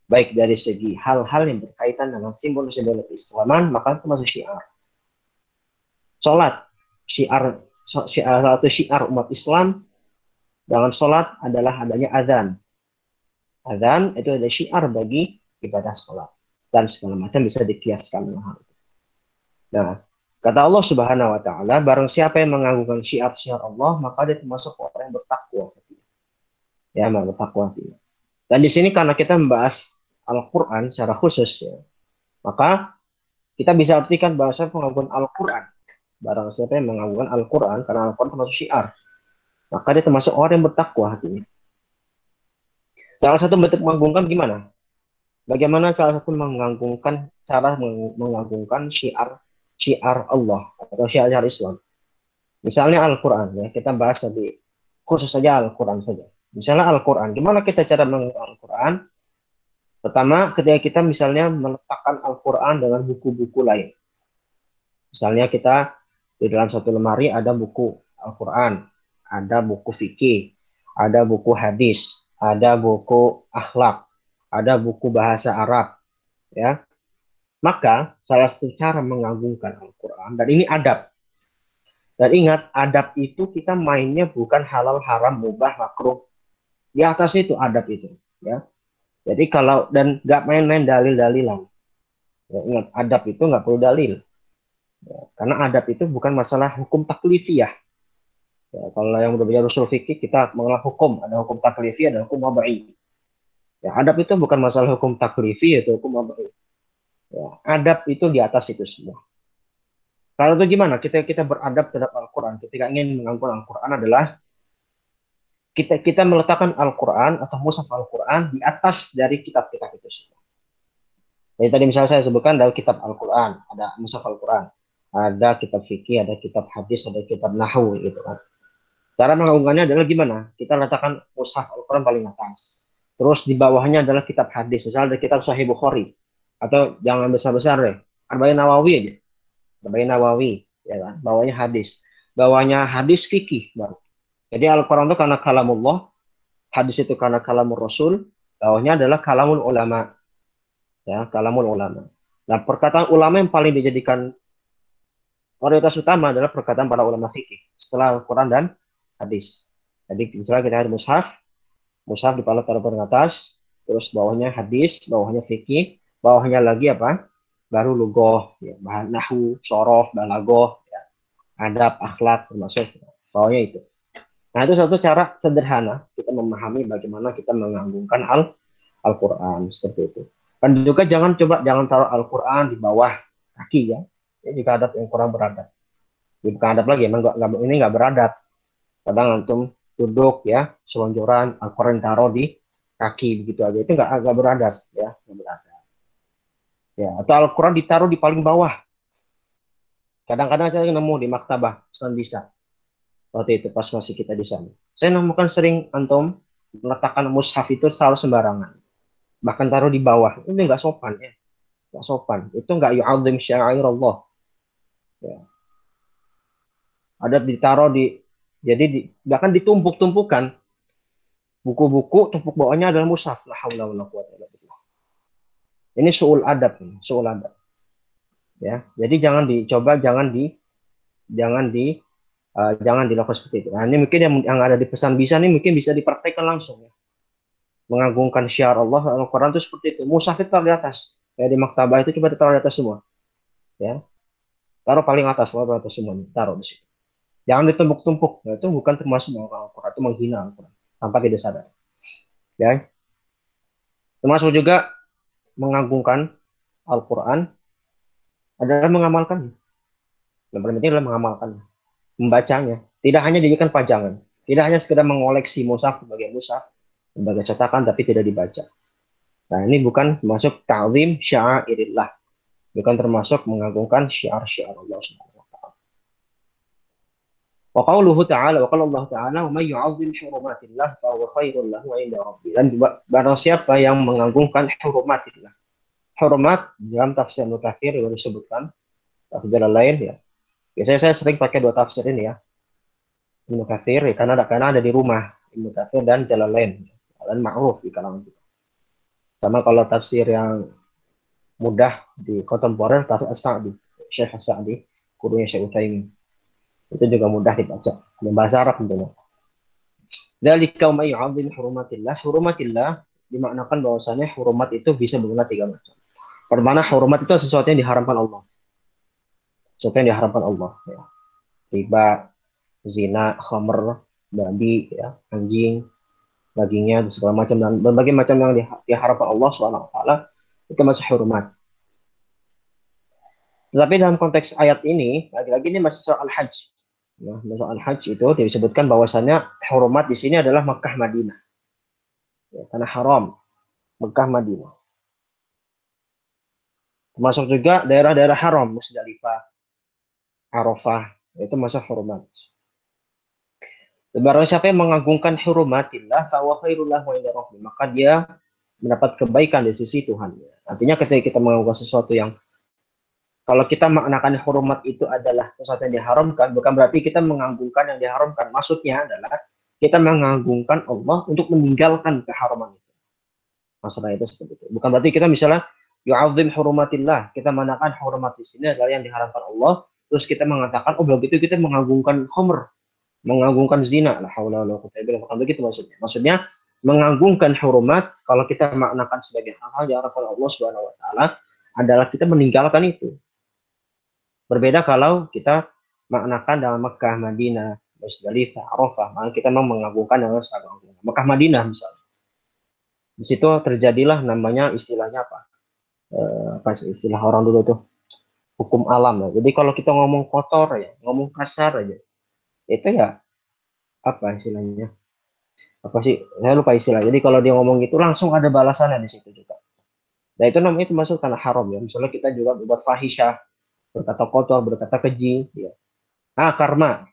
baik dari segi hal-hal yang berkaitan dengan simbol-simbol keislaman, maka itu masuk syiar. Sholat, satu syiar umat Islam dengan sholat adalah adanya azan. Azan itu ada syiar bagi ibadah sholat dan segala macam bisa dikiaskan dengan hal itu. Nah, kata Allah Subhanahu wa taala, barang siapa yang mengagungkan syiar-syiar Allah, maka dia termasuk orang yang bertakwa. Ya, bertakwa. Dan di sini karena kita membahas Al-Qur'an secara khusus ya, maka kita bisa artikan bahasa pengagungan Al-Qur'an. Barang siapa yang mengagungkan Al-Qur'an, karena Al-Qur'an termasuk syiar, maka dia termasuk orang yang bertakwa hatinya. Salah satu bentuk mengagungkan gimana? Bagaimana salah satu mengagungkan cara mengagungkan syiar Allah atau syiar Islam. Misalnya Al-Quran ya, kita bahas tadi khusus saja Al-Quran saja. Misalnya Al-Quran, gimana kita cara mengagungkan Al-Quran? Pertama, ketika kita misalnya meletakkan Al-Quran dengan buku-buku lain. Misalnya kita di dalam satu lemari ada buku Al-Quran, ada buku fikih, ada buku hadis, ada buku akhlak, ada buku bahasa Arab, ya. Maka salah satu cara mengagungkan Al-Quran, dan ini adab. Dan ingat, adab itu kita mainnya bukan halal, haram, mubah, makruh. Di atas itu adab itu, ya. Jadi kalau dan nggak main-main dalil-dalilan. Ya, ingat, adab itu nggak perlu dalil. Ya, karena adab itu bukan masalah hukum taklifiyah. Ya, kalau yang udah belajar usul fikih, kita mengenal hukum. Ada hukum taklifiyah, ada hukum wabai. Ya, adab itu bukan masalah hukum taklifi, yaitu hukum wabai. Ya, adab itu di atas itu semua. Kalau itu gimana? Kita beradab terhadap Al-Quran. Ketika ingin mengagungkan Al-Quran adalah kita meletakkan Al-Quran atau mushaf Al-Quran di atas dari kitab-kitab itu semua. Jadi tadi misalnya saya sebutkan dari kitab Al-Quran, ada mushaf Al-Quran, ada kitab fikih, ada kitab hadis, ada kitab nahwu gitu kan. Cara mengagungkannya adalah gimana? Kita letakkan mushaf Al-Quran paling atas. Terus di bawahnya adalah kitab hadis, misalnya ada kitab Sahih Bukhari, atau jangan besar-besar deh, Arba'in Nawawi aja. Arba'in Nawawi, ya kan? Bawahnya hadis. Bawahnya hadis fikih baru. Jadi Al-Quran itu karena kalamullah, hadis itu karena kalamul Rasul, bawahnya adalah kalamul ulama. Ya, kalamul ulama. Nah, perkataan ulama yang paling dijadikan prioritas utama adalah perkataan para ulama fikih setelah Al-Quran dan hadis. Jadi misalnya kita ada mushaf di paling atas, terus bawahnya hadis, bawahnya fikih, bawahnya lagi apa? Baru lugoh, ya, bahan nahwu, sorof, balagoh, ya, adab, akhlak, termasuk bawahnya itu. Nah, itu satu cara sederhana kita memahami bagaimana kita mengagungkan Al-Quran seperti itu. Dan juga jangan taruh Al-Quran di bawah kaki ya. Ini jika adab yang kurang beradab. Ini bukan adab lagi, emang ini nggak beradab. Kadang antum duduk ya, selonjoran Al-Quran taruh di kaki begitu aja, itu nggak beradab ya, nggak beradab. Ya, atau Al-Quran ditaruh di paling bawah. Kadang-kadang saya nemu di maktabah pesan bisa. Waktu itu pas masih kita di sana. Saya nemukan sering antum meletakkan mushaf itu selalu sembarangan. Bahkan taruh di bawah. Ini nggak sopan ya. Nggak sopan. Itu nggak yu'adzim sya'airallah. Ya. Ada ditaruh jadi bahkan ditumpuk-tumpukan. Buku-buku tumpuk bawahnya adalah mushaf. La haula wala quwwata illa billah. Ini su'ul adab, su'ul adab. Ya. Jadi jangan dilakukan seperti itu. Nah, ini mungkin yang ada di pesan bisa nih mungkin bisa dipraktekkan langsung ya. Mengagungkan syiar Allah Al-Quran itu seperti itu. Mushaf itu taruh di atas. Ya, di maktabah itu coba ditaruh di atas semua. Ya. Taruh paling atas, semua. Taruh di situ. Jangan ditumpuk-tumpuk. Nah, itu bukan termasuk Al-Quran, itu menghina Al-Quran tanpa tidak sadar. Ya. Termasuk juga mengagungkan Al-Quran adalah mengamalkan. Yang paling penting adalah mengamalkan, membacanya. Tidak hanya dijadikan pajangan. Tidak hanya sekedar mengoleksi mushaf sebagai cetakan tapi tidak dibaca. Nah, ini bukan termasuk ta'zim sya'airillah. Bukan termasuk mengagungkan syiar-syiar Allah Subhanahu wa taala. Wa qauluhu ta'ala wa qala Allah ta'ala wa may yu'azzim hurumatillah fa huwa khairul lahu 'inda rabbih. Dan barang siapa yang mengagungkan hurumatillah. Hurumat dalam tafsir Ibnu Katsir yang disebutkan tafsir lain ya. Biasanya saya sering pakai dua tafsir ini ya. Ibnu Katsir ya, karena ada di rumah Ibnu Katsir dan Jalalain. Dan ma'ruf di kalangan kita. Sama kalau tafsir yang mudah di kontemporer, tafsir As-Sa'di, Syekh As-Sa'di, gurunya Syekh Utsaimin. Itu juga mudah dibaca. Dan bahasa Arab tentunya. Dzalika may yu'azzim hurumatillah. Hurumatillah dimaknakan bahwasanya hurumat itu bisa berguna 3 macam. Pertama, hurumat itu sesuatu yang diharamkan Allah. Sesuatu yang diharamkan Allah. Ya. Riba, zina, khamr, babi, ya, anjing, dagingnya, segala macam, dan berbagai macam yang diharamkan Allah SWT, itu masuk hurumat. Tetapi dalam konteks ayat ini, lagi-lagi ini masih soal Hajj. Nah, soal Hajj itu disebutkan bahwasannya hurumat di sini adalah Makkah Madinah. Ya, karena haram Makkah Madinah. Termasuk juga daerah-daerah haram, Musdalifah, Arafah, itu masuk hurumat. Barang siapa yang mengagungkan hurumatillah, fahuwa khairul lahu inda rabbih, maka dia mendapat kebaikan di sisi Tuhan. Artinya ketika kita mengagungkan sesuatu yang, kalau kita maknakan hurumat itu adalah sesuatu yang diharamkan, bukan berarti kita mengagungkan yang diharamkan. Maksudnya adalah kita mengagungkan Allah untuk meninggalkan keharaman itu. Maksudnya itu seperti itu. Bukan berarti kita misalnya yu'adzim hurumatillah, kita mengatakan hurumat di sini adalah yang diharamkan Allah, terus kita mengatakan, oh begitu kita mengagungkan khamr, mengagungkan zina, la haula wala quwwata illa billah. Bukan begitu maksudnya. Maksudnya mengagungkan hurumat, kalau kita maknakan sebagai hal-hal yang diharamkan Allah Subhanahu wa taala, adalah kita meninggalkan itu. Berbeda kalau kita maknakan dalam Mekah, Madinah, Musdalifah, Arafah, maka kita memang mengagungkan dengan sangat agung. Mekah, Madinah misalnya. Di situ terjadilah namanya istilahnya apa? Apa istilah orang dulu tuh? Hukum alam. Ya. Jadi kalau kita ngomong kotor ya, ngomong kasar aja, itu ya apa istilahnya? Apa sih? Saya lupa istilah. Jadi kalau dia ngomong gitu langsung ada balasannya di situ juga. Nah itu namanya itu masuk karena haram ya. Misalnya kita juga berbuat fahisyah, berkata kotor, berkata keji, ya. Karma,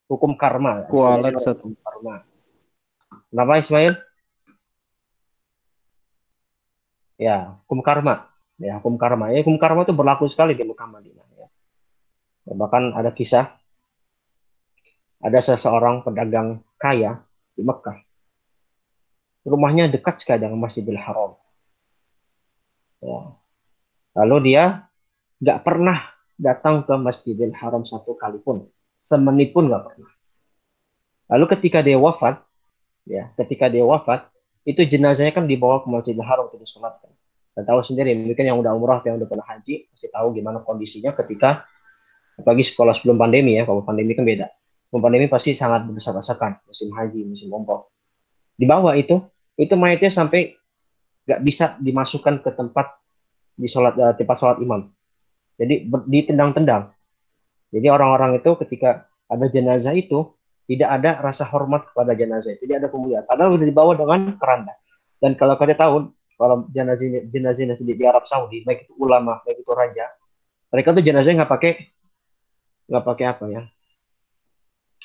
hukum karma, Kualat hukum karma. Kenapa Ismail? Ya, hukum karma. Ya, hukum karma. Ya, hukum karma itu berlaku sekali di Mekah Madinah. Ya. Bahkan ada kisah, ada seseorang pedagang kaya di Mekah. Rumahnya dekat sekali dengan Masjidil Haram. Ya. Lalu dia nggak pernah datang ke Masjidil Haram satu kali pun, semenit pun nggak pernah. Lalu ketika dia wafat, itu jenazahnya kan dibawa ke Masjidil Haram untuk disolatkan. Dan tahu sendiri, mungkin yang udah umrah, yang udah pernah haji, pasti tahu gimana kondisinya ketika, apalagi sekolah sebelum pandemi ya, kalau pandemi kan beda. Sebelum pandemi pasti sangat berdesak-desakan, musim haji, musim umrah. Di bawah itu mayatnya sampai nggak bisa dimasukkan ke tempat tempat sholat imam. Jadi ditendang-tendang. Jadi orang-orang itu ketika ada jenazah itu tidak ada rasa hormat kepada jenazah, tidak ada pemuliaan. Padahal sudah dibawa dengan keranda. Dan kalau kalian tahu, kalau jenazah di Arab Saudi, baik itu ulama, baik itu raja, mereka tuh jenazahnya nggak pakai apa ya?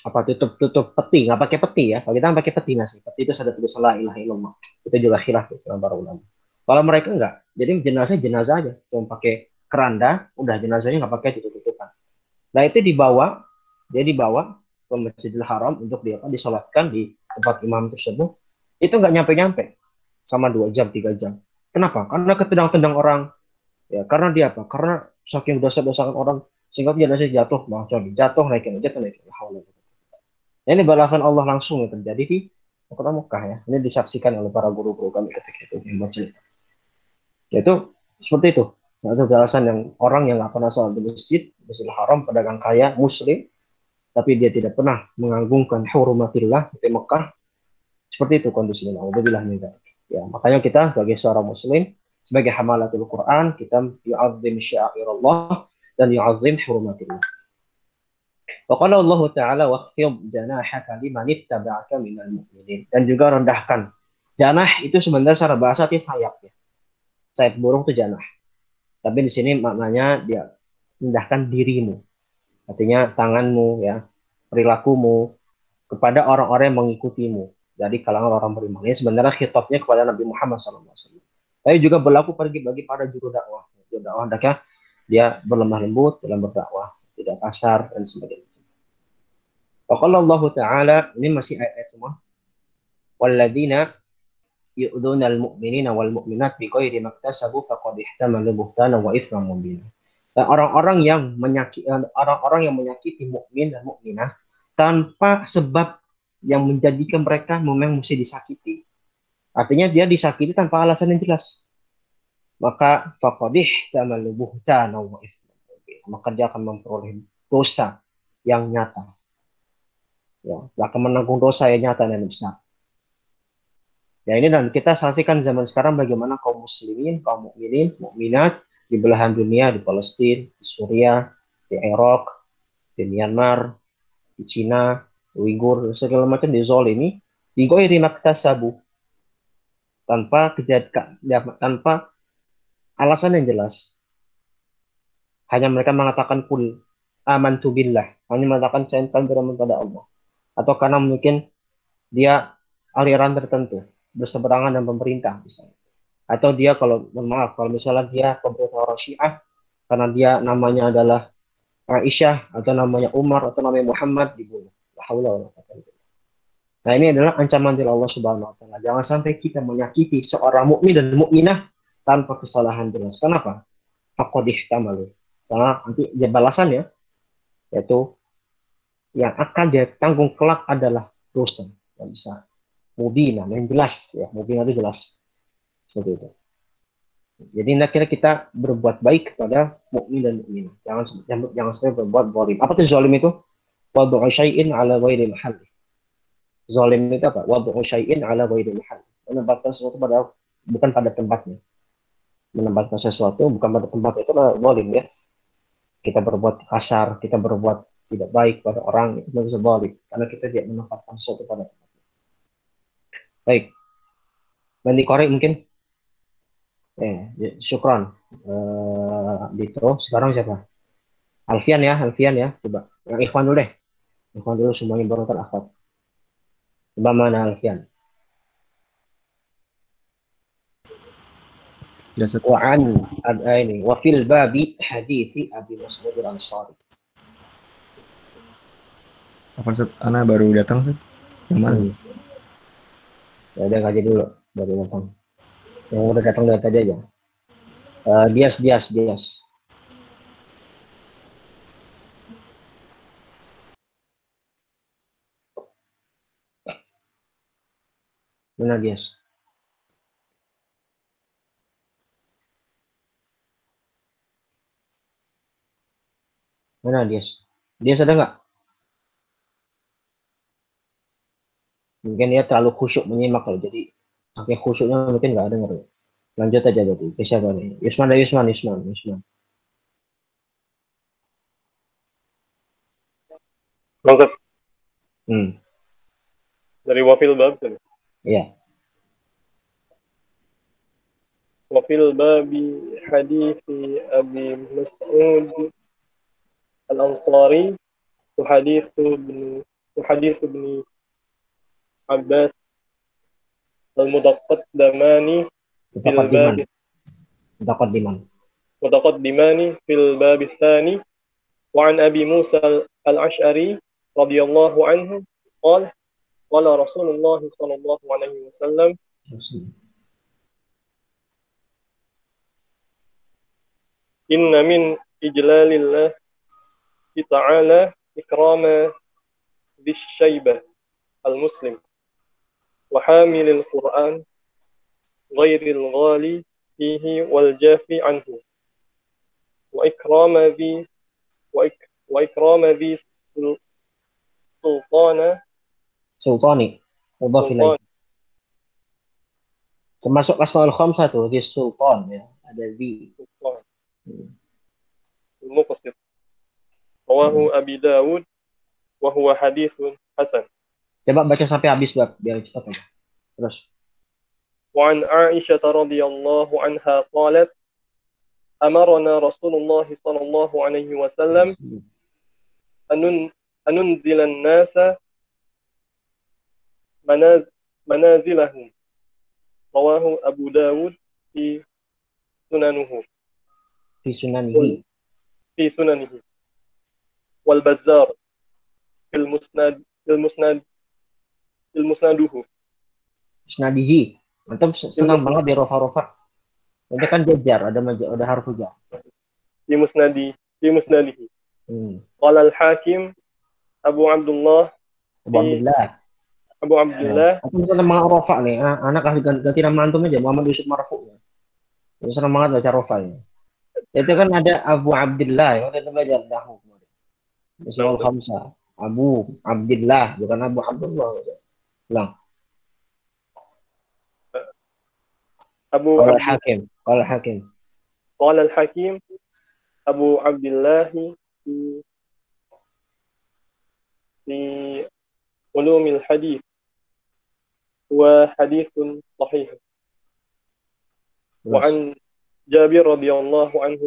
Apa tutup peti, nggak pakai peti ya. Kalau kita pakai peti nggak sih? Peti itu ada tulisan la ilaha illallah. Itu juga khilaf ya, para ulama. Kalau mereka nggak, jadi jenazah aja, cuma pakai keranda, udah jenazahnya nggak pakai tutup-tutupan. Nah itu dibawa ke Masjidil Haram untuk disolatkan di tempat imam tersebut. Itu nggak nyampe-nyampe sama 2 jam 3 jam. Kenapa? Karena ketendang-tendang orang. Ya karena dia apa? Karena saking dosa-dosakan orang sehingga jenazah jatuh, jatuh naikin. Nah, ini balasan Allah langsung yang terjadi di kota Mekah ya. Ini disaksikan oleh para guru-guru kami ketika itu yang bercerita. Yaitu seperti itu. Nah, itu balasan yang orang yang nggak pernah sholat di Masjidil Haram, pedagang kaya, muslim, tapi dia tidak pernah mengagungkan hurumatillah di Mekah. Seperti itu kondisinya. Alhamdulillah. Ya, makanya kita sebagai seorang muslim, sebagai hamalatul Quran, kita yu'azzim syairallah dan yu'azzim hurumatillah. Wa qala Allah Ta'ala waqfid janahaka liman ittaba'aka minal mu'minin. Dan juga rendahkan. Janah itu sebenarnya secara bahasa itu sayap ya. Sayap burung itu janah. Tapi di sini maknanya dia rendahkan dirimu. Artinya tanganmu ya, perilakumu kepada orang-orang yang mengikutimu. Jadi kalangan orang beriman. Ini sebenarnya khitabnya kepada Nabi Muhammad SAW. Tapi juga berlaku bagi para juru dakwah. Juru dakwah hendaknya dia berlemah lembut dalam berdakwah, tidak kasar dan sebagainya. Waqala Allah Ta'ala, ini masih ayat-ayat semua. Walladzina yu'dunal mu'minina wal mu'minat biqairi maktasabu faqad ihtamalu buhtanan wa itsman mubina. Dan orang-orang yang menyakiti mukmin dan mukminah tanpa sebab yang menjadikan mereka memang mesti disakiti. Artinya dia disakiti tanpa alasan yang jelas. Maka faqadih ta'malu buhtana wa itsman mubin. Maka dia akan memperoleh dosa yang nyata. Ya, dia akan menanggung dosa yang nyata dan besar. Ya ini, dan kita saksikan zaman sekarang bagaimana kaum muslimin, kaum mukminin, mukminat di belahan dunia, di Palestina, di Suriah, di Irak, di Myanmar, di Cina, di Uighur, segala macam dizolimi, digoiri maktasabu, tanpa tanpa alasan yang jelas. Hanya mereka mengatakan kul amantu billah, hanya mengatakan saya beriman pada Allah, atau karena mungkin dia aliran tertentu berseberangan dengan pemerintah misalnya, atau dia kalau maaf kalau misalnya dia pemerintah orang Syiah karena dia namanya adalah Aisyah atau namanya Umar atau namanya Muhammad, dibunuh. Nah, ini adalah ancaman dari Allah Subhanahu wa taala. Jangan sampai kita menyakiti seorang mukmin dan mukminah tanpa kesalahan jelas. Kenapa? Faqad ihtamalu. Karena nanti dia balasannya, yaitu yang akan dia tanggung kelak adalah dosa yang besar. Mubina, yang jelas ya. Mubina itu jelas. Seperti itu. Jadi akhirnya kita berbuat baik kepada mukmin dan mukminah. Jangan sampai berbuat zalim. Apa itu zalim itu? Wad'u syai'in ala ghairi mahall. Zalim itu apa? Wad'u syai'in ala ghairi mahall. Menempatkan sesuatu bukan pada tempatnya. Menempatkan sesuatu bukan pada tempatnya, itu adalah zalim ya. Kita berbuat kasar, kita berbuat tidak baik pada orang, itu bisa zalim karena kita tidak menempatkan sesuatu pada tempatnya. Baik. Bandi korek mungkin. Syukran. Dito. Sekarang siapa? Alfian ya. Coba. Yang Ikhwan dulu deh. Ikhwan dulu semuanya baru terakhir. Coba mana Alfian? Ya, Ustaz. Wa fil babi hadithi Abi Mas'ud al-Ansari. Apa Ustaz? Ana baru datang, Ustaz. Yang mana? Ya udah ngaji dulu, baru datang. Yang udah datang dari tadi aja. Dias. Mana Dias? Mana Dias? Dias ada nggak? Mungkin dia terlalu khusyuk menyimak kalau jadi pakai khusyuknya mungkin nggak dengar. Lanjut aja jadi. Siapa nih? Yusman. Maksud Hmm. dari wafil bab tadi. Iya. Wafil babi hadithi Abi Mas'ud al-Ansari وحديث ابن عباس المتقدمان في الباب متقدمان في الباب الثاني وعن أبي موسى الأشعري رضي الله عنه قال قال رسول الله صلى الله عليه وسلم إن من إجلال الله تعالى إكرام ذي الشيبة المسلم وحامل القرآن غير الغالي فيه والجافي عنه وإكرام ذي Sultani. Mudhaf ilaih. Termasuk asmaul khamsah tuh, di sultan ya. Ada di المقصد رواه أبي داود وهو حديث حسن. Coba baca sampai habis biar cepat aja. Terus. وعن عائشة رضي الله عنها قالت أمرنا رسول الله صلى الله عليه وسلم أن ننزل الناس منازلهم رواه أبو داود في سننه والبزار في المسنده Musnadihi. Antum senang banget di rofa-rofa. Nanti kan jajar, ada harfu jar. في مسنده قال الحاكم أبو عبد الله Abu Abdullah. Aku bisa nama Rofa nih. Anak kasih ganti nama antum aja. Muhammad Yusuf Marfu. Ya. Senang banget baca Rofa ya. Itu kan ada Abu Abdullah. Ya. Waktu itu belajar dahulu kemarin. Misalnya Betul. Khamsah. Abu Abdullah. Bukan Abu Abdullah. Bilang. Abu Kalau Abdullah. Hakim. Kalau Hakim. قال الحكيم أبو عبد الله في في علوم الحديث وحديث صحيح. وعن جابر رضي الله عنه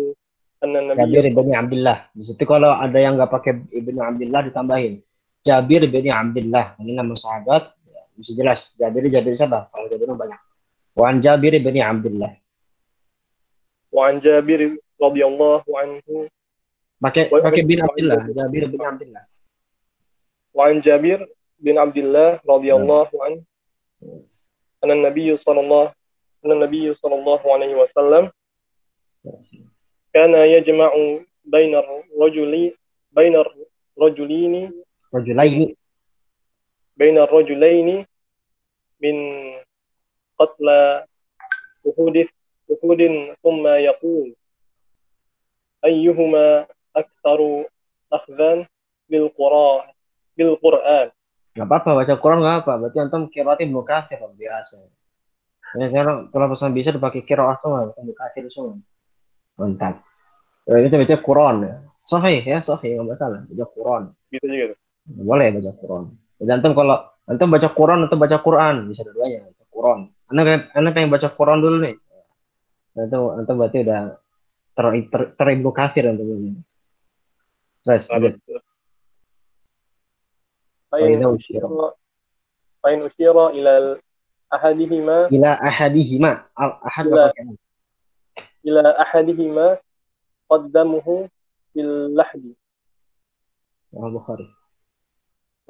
أن النبي Jabir bin Abdullah. Di situ kalau ada yang nggak pakai ibnu Abdullah ditambahin Jabir bin Abdullah. Ini nama sahabat. Ya, bisa jelas. Jabir siapa? Kalau Jabir banyak. Wan Jabir bin Abdullah. وعن جابر رضي الله عنه Pakai bin Abdullah. Jabir bin Abdullah. وعن جابر بن عبد الله رضي الله عنه أن النبي صلى الله عليه وسلم كان يجمع بين الرجلين من قتل وحود ثم يقول أيهما أكثر أخذا بالقرآن. Nggak apa-apa baca Quran nggak apa. Berarti antum qiraat Ibnu Katsir biasa. Ya, sekarang kalau pesan bisa dipakai qiraat semua, Ibnu Katsir semua. Mantap. Itu baca Quran ya. Sahih ya, sahih nggak masalah. Baca Quran. Gitu juga. Boleh baca Quran. Jadi antum kalau antum baca Quran atau baca Quran bisa dua-duanya. Baca Quran. Anak pengen baca Quran dulu nih. Antum berarti udah Ibnu Katsir antum ini. Terus lanjut. فإن أشير إلى أحدهما إلى أحدهما قدمه في اللحد. Al-Bukhari.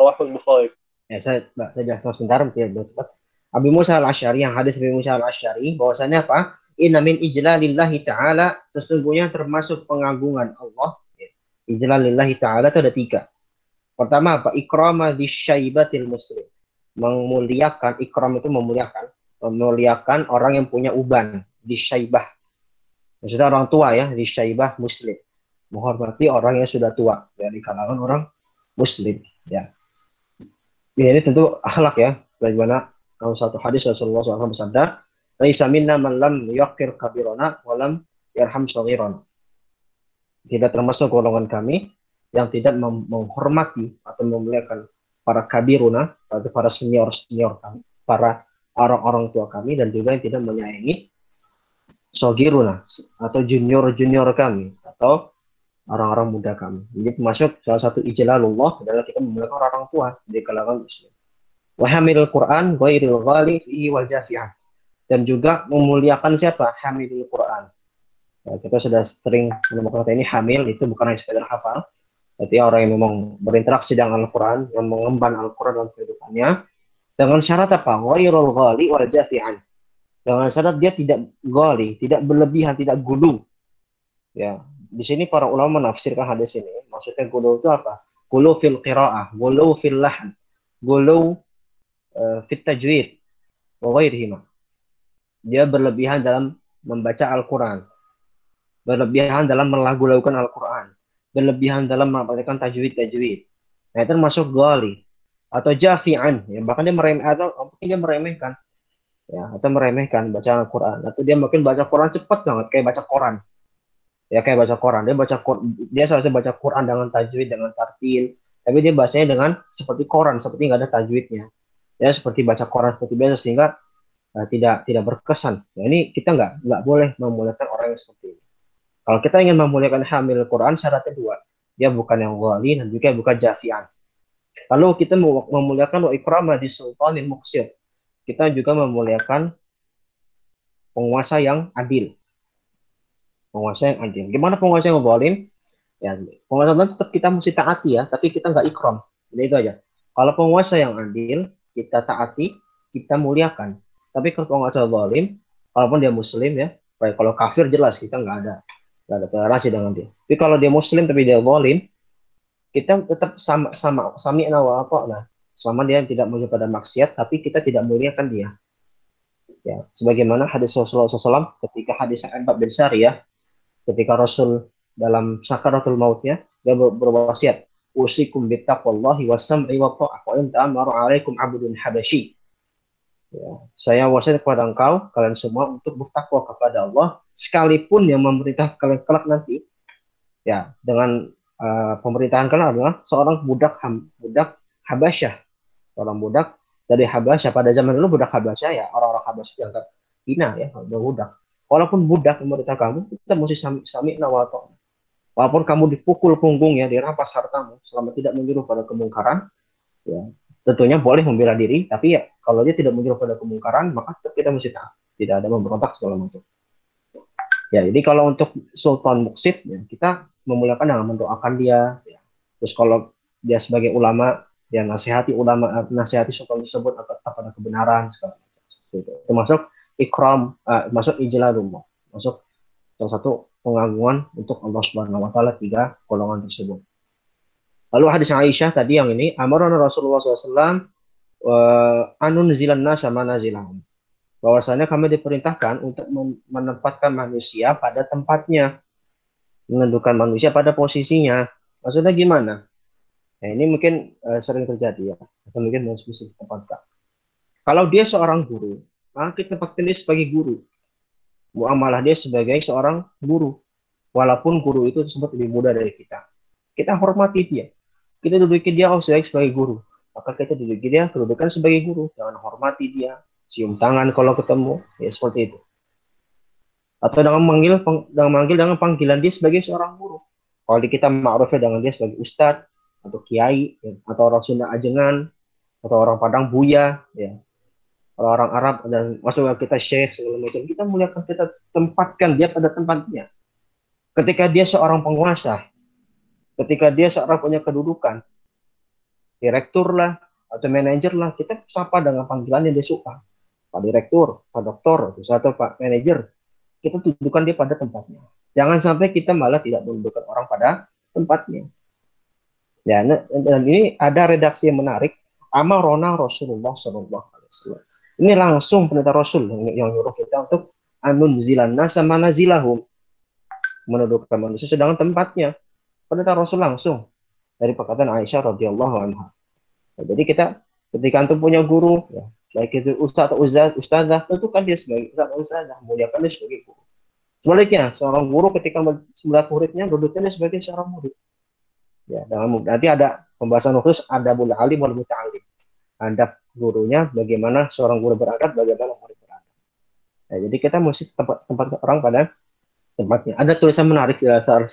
رواه البخاري. Ya, saya jelaskan sebentar. Abu Musa al-Asy'ari, yang hadis Abu Musa al-Asy'ari, bahwasanya apa? Inna min ijlalillahi ta'ala, sesungguhnya termasuk pengagungan Allah. Ijlalillahi ta'ala itu ada 3. Pertama apa? Ikrama disyaibatil muslim. Memuliakan, ikram itu memuliakan orang yang punya uban, disyaibah. Maksudnya orang tua ya, disyaibah muslim. Menghormati orang yang sudah tua dari kalangan orang muslim ya. Ini tentu akhlak ya. Bagaimana kalau satu hadis Rasulullah SAW bersabda, "Laisa minna man lam yuqir kabirana wa lam yarham shaghirana." Tidak termasuk golongan kami yang tidak menghormati atau memuliakan para kabiruna atau para senior kami, para orang-orang tua kami, dan juga yang tidak menyayangi shaghiruna atau junior kami atau orang-orang muda kami. Jadi termasuk salah satu ijlalullah adalah kita memuliakan orang tua di kalangan muslim. Wa hamilul Quran ghairil ghali fihi wal jafi'ah. Dan juga memuliakan siapa? Hamilul Quran. Ya, kita sudah sering menemukan kata ini hamil itu bukan hanya sekedar hafal. Berarti orang yang memang berinteraksi dengan Al-Quran, yang mengemban Al-Quran dalam kehidupannya, dengan syarat apa? Ghairul ghali wal jafi'an. Dengan syarat dia tidak ghali, tidak berlebihan, tidak gulu. Ya, di sini para ulama menafsirkan hadis ini. Maksudnya gulu itu apa? Gulu fil qira'ah, gulu fil lahn, gulu fit tajwid, wa ghairihima. Dia berlebihan dalam membaca Al-Quran, berlebihan dalam melagu-lagukan Al-Quran, berlebihan dalam mempraktikkan tajwid. Nah, itu termasuk ghali atau jafi'an, ya, bahkan dia meremehkan ya, atau meremehkan bacaan Al-Quran, atau dia mungkin baca Quran cepat banget kayak baca Quran. Ya, kayak baca Quran. Dia seharusnya baca Quran dengan tajwid, dengan tartil, tapi dia bacanya dengan seperti Quran, seperti nggak ada tajwidnya. Ya, seperti baca Quran seperti biasa, sehingga tidak berkesan. Nah, ini kita nggak boleh memuliakan orang yang seperti ini. Kalau kita ingin memuliakan hamil Quran, syaratnya 2. Dia bukan yang ghali dan juga bukan jafi'an. Lalu kita memuliakan wa ikrama di sultanil muqsir. Kita juga memuliakan penguasa yang adil. Penguasa yang adil. Gimana penguasa yang zalim? Ya, penguasa yang tetap kita mesti taati ya, tapi kita nggak ikram. Jadi itu aja. Kalau penguasa yang adil, kita taati, kita muliakan. Tapi kalau penguasa zalim, walaupun dia muslim ya, baik, kalau kafir jelas kita nggak ada toleransi dengan dia. Tapi kalau dia muslim tapi dia zalim, kita tetap sami'na wa ata'na. selama dia tidak menuju pada maksiat, tapi kita tidak muliakan dia. Ya, sebagaimana hadis Rasulullah SAW ketika hadis Abbad bin Sariyah, ketika Rasul dalam sakaratul mautnya, dia berwasiat, usikum bittaqwallahi wasam'i wa ta'ah wa in ta'amaru 'alaikum 'abdun habasyi. Ya, saya wasiat kepada engkau, kalian semua, untuk bertakwa kepada Allah, sekalipun yang memerintah kalian kelak nanti, ya, dengan pemerintahan kalian adalah seorang budak Habasyah, seorang budak dari Habasyah. Pada zaman dulu budak Habasyah, ya, orang-orang Habasyah dianggap hina, ya, budak. Walaupun budak memerintah kamu, kita mesti sami'na wa ta'na. Walaupun kamu dipukul punggungnya, dirampas hartamu, selama tidak menyuruh pada kemungkaran, ya, tentunya boleh membela diri, tapi ya kalau dia tidak menyuruh pada kemungkaran, maka kita mesti taat, tidak ada memberontak segala macam. Ya, jadi kalau untuk Sultan Muksid, ya, kita memuliakan dengan mendoakan dia. Ya. Terus kalau dia sebagai ulama, dia nasihati Sultan tersebut kepada kebenaran, segala macam. Itu termasuk ikram, masuk ijlalullah, masuk salah satu pengagungan untuk Allah Subhanahu wa taala, 3 golongan tersebut. Lalu hadis Aisyah tadi yang ini, amarana Rasulullah SAW anun zilanna sama nazilahum. Bahwasanya kami diperintahkan untuk menempatkan manusia pada tempatnya, menundukkan manusia pada posisinya. Maksudnya gimana? Nah, ini mungkin sering terjadi, ya, atau mungkin harus bisa ditempatkan. Kalau dia seorang guru, maka kita tempatkan dia sebagai guru. Muamalah dia sebagai seorang guru, walaupun guru itu tersebut lebih muda dari kita. Kita hormati dia. Kita duduki dia sebagai guru. Maka kita duduki dia kedudukan sebagai guru. Jangan hormati dia, cium tangan kalau ketemu, ya seperti itu. Atau dengan manggil dengan panggilan dia sebagai seorang guru. Kalau di kita ma'rufnya dengan dia sebagai ustadz atau kiai, ya, atau orang Sunda ajengan, atau orang Padang buya, ya. Kalau orang Arab dan masuk kita syekh segala macam, kita muliakan, kita tempatkan dia pada tempatnya. Ketika dia seorang penguasa, ketika dia seorang punya kedudukan, direktur lah atau manajer lah, kita sapa dengan panggilan yang dia suka. Pak direktur, Pak doktor, atau Pak manajer, kita tunjukkan dia pada tempatnya. Jangan sampai kita malah tidak menundukkan orang pada tempatnya. Ya, dan ini ada redaksi yang menarik. Amarona Rasulullah SAW. Ini langsung perintah Rasul yang nyuruh kita untuk anun zilanna sama nazilahum, menundukkan manusia sedangkan tempatnya. Perintah Rasul langsung dari perkataan Aisyah radhiyallahu anha. Nah, jadi kita ketika antum punya guru, ya, baik itu ustaz atau ustazah, tentukan dia sebagai ustaz atau ustazah, muliakan dia sebagai guru. Sebaliknya, seorang guru ketika melihat muridnya, duduknya dia sebagai seorang murid. Ya, nanti ada pembahasan khusus adabul alim wal muta'allim. Adab gurunya, bagaimana seorang guru beradab, bagaimana murid beradab. Nah, jadi kita mesti tempat orang pada tempatnya. Ada tulisan menarik dari salah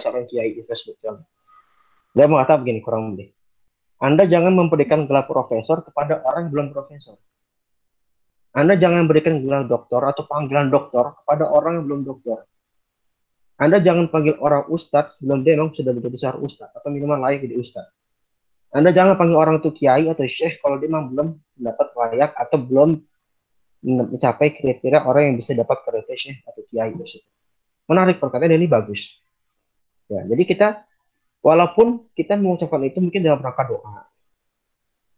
seorang kiai di Facebook. Dia mengatakan begini, kurang lebih. Anda jangan memberikan gelar profesor kepada orang yang belum profesor. Anda jangan berikan gelar doktor atau panggilan doktor kepada orang yang belum doktor. Anda jangan panggil orang ustadz sebelum dia memang sudah menjadi seorang ustadz atau minimal layak jadi ustadz. Anda jangan panggil orang itu kiai atau syekh kalau dia memang belum mendapat layak atau belum mencapai kriteria orang yang bisa dapat kriteria syekh atau kiai tersebut. Menarik perkataan ini bagus. Ya, jadi kita walaupun kita mengucapkan itu mungkin dalam rangka doa.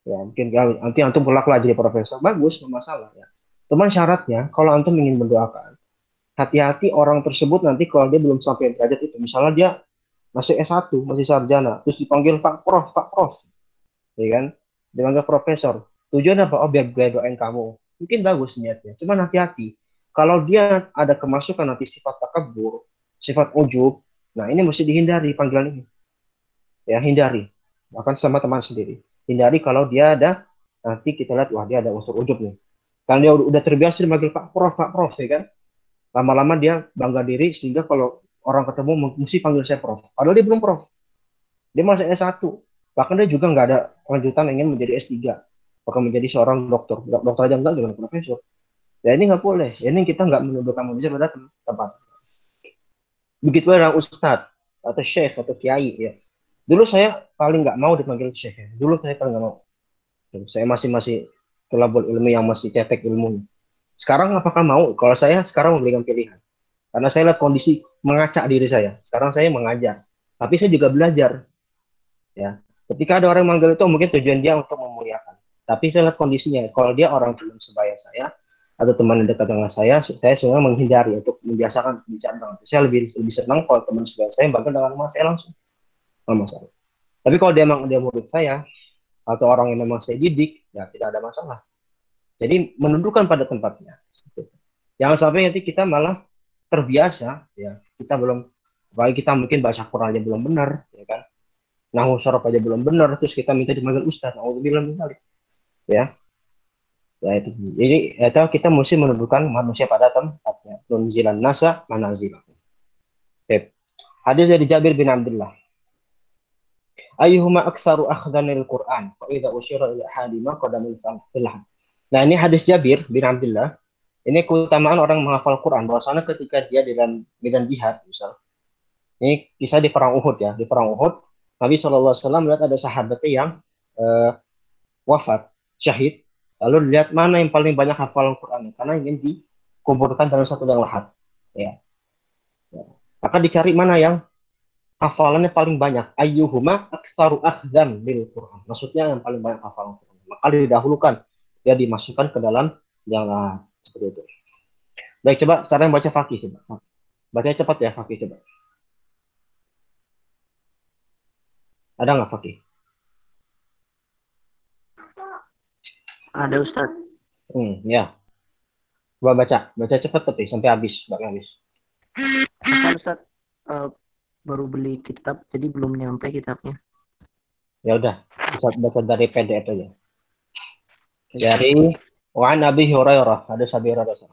Ya, mungkin nanti antum kelaklah jadi profesor, bagus, tidak masalah ya. Cuman syaratnya kalau antum ingin mendoakan, hati-hati orang tersebut nanti kalau dia belum sampai derajat itu. Misalnya dia masih S1, masih sarjana, terus dipanggil Pak Prof, ya kan? Dipanggil profesor. Tujuan apa? Oh, biar gue doain kamu. Mungkin bagus niatnya. Cuman hati-hati. Kalau dia ada kemasukan nanti sifat takabur, sifat ujub, nah ini mesti dihindari panggilan ini. Ya, hindari. Bahkan sama teman sendiri. Hindari kalau dia ada, nanti kita lihat, wah dia ada unsur ujub nih. Karena dia udah terbiasa dipanggil Pak Prof, ya kan? Lama-lama dia bangga diri, sehingga kalau orang ketemu mesti panggil saya Prof. Padahal dia belum Prof. Dia masih S1. Bahkan dia juga nggak ada lanjutan ingin menjadi S3. Bahkan menjadi seorang dokter. Dokter aja enggak, dengan profesor. Ya ini nggak boleh. Ya, ini kita nggak menundukkan manusia pada tempat. Begitu ada ustadz, atau syekh, atau kiai. Ya. Dulu saya paling nggak mau dipanggil syekh. Ya. Dulu saya paling nggak mau. Saya masih tulabul ilmu yang masih cetek ilmunya. Sekarang apakah mau? Kalau saya sekarang memberikan pilihan. Karena saya lihat kondisi mengacak diri saya. Sekarang saya mengajar. Tapi saya juga belajar. Ya. Ketika ada orang yang manggil itu mungkin tujuan dia untuk memuliakan. Tapi saya lihat kondisinya. Kalau dia orang teman sebaya saya atau teman yang dekat dengan saya sebenarnya menghindari untuk membiasakan bicara dengan itu. Saya lebih senang kalau teman sebaya saya bahkan dengan nama saya langsung. Nggak masalah. Tapi kalau dia murid saya atau orang yang memang saya didik, ya tidak ada masalah. Jadi menundukkan pada tempatnya. Jangan sampai nanti kita malah terbiasa, ya kita belum, apalagi kita mungkin baca Qurannya belum benar, ya kan? Nahu sorof aja belum benar, terus kita minta dipanggil Ustaz. Alhamdulillah misalnya, ya. Ya itu. Jadi itu kita mesti menundukkan manusia pada tempatnya. Nunzilan nasa manazil. Hadis dari Jabir bin Abdullah. Ayyuhuma aktsaru akhdanil Qur'an fa idza usyira ila hadima qadamil filham. Nah, ini hadis Jabir bin Abdullah. Ini keutamaan orang menghafal Quran. Bahwasanya ketika dia di dalam medan jihad, misal. Ini kisah di perang Uhud ya. Di perang Uhud, Nabi SAW melihat ada sahabat yang wafat, syahid. Lalu lihat mana yang paling banyak hafalan Quran. Karena ingin dikuburkan dalam satu liang lahat. Ya. Maka dicari mana yang hafalannya paling banyak. Ayyuhuma aktsaru akhdhan bil Quran. Maksudnya yang paling banyak hafalan Quran. Maka didahulukan. Dia dimasukkan ke dalam liang lahat. Seperti itu. Baik, coba cara yang baca Fakih coba. Baca cepat ya Fakih coba. Ada nggak Fakih? Ada Ustaz. Ya. Coba baca cepat tapi sampai habis, habis. Ustaz, baru beli kitab, jadi belum nyampe kitabnya. Ya udah, bisa baca dari PDF aja. Dari Wa'an Abi Hurairah, ada Abi Hurairah.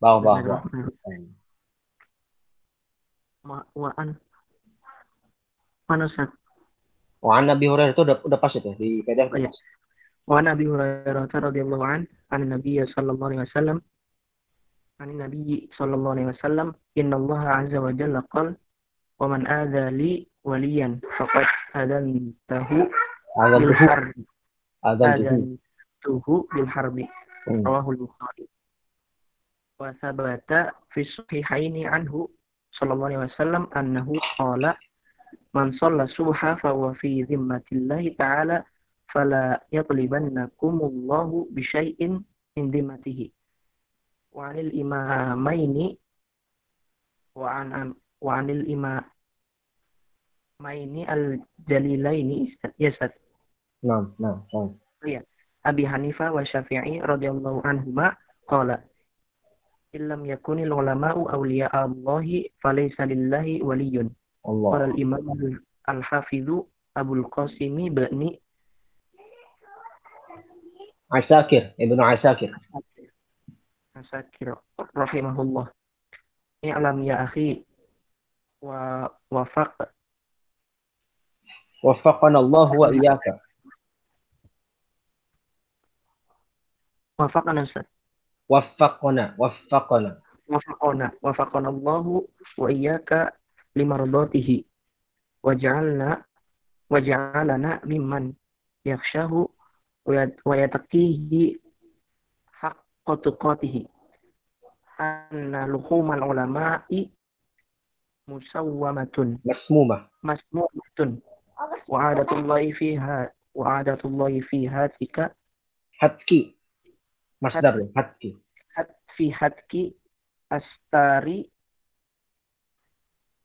Bawah. Wa'an. Mana Ustaz? Wa'an Abi Hurairah itu udah pas itu di PDF. Oh, ya. Wa'an Abi Hurairah radhiyallahu an Nabi sallallahu alaihi wasallam. Nabi sallallahu alaihi wasallam, innallaha azza wa jalla qala wa man adza li waliyan faqad adantahu bil harbi. Rawahul Bukhari. Wa sabata fi sahihaini anhu sallallahu alaihi wasallam annahu qala man shalla subha fa huwa fi zimmatillahi ta'ala fala yaghlibannakumullahu bi syai'in min zimmatihi. Wa 'anil imamaini al-jalilaini yasad. Nah. Ya. Abi Hanifah wa Syafi'i radhiyallahu anhuma qala illam yakunil ulama'u awliya Allahi falaysa lillahi waliyyun. Qala al-imam al-hafidhu Abul Qasim ibn Ibnu Asakir rahimahullah. I'lam ya akhi wa waffaqana Allah wa iyyaka. Waffaqana Allah wa iyyaka limardatihi waj'alna mimman yakhshahu wa yattaqihi haqqa tuqatihi. Anna luhumal ulama'i masmumatun wa adatullahi fiha hatki masdar hatki astari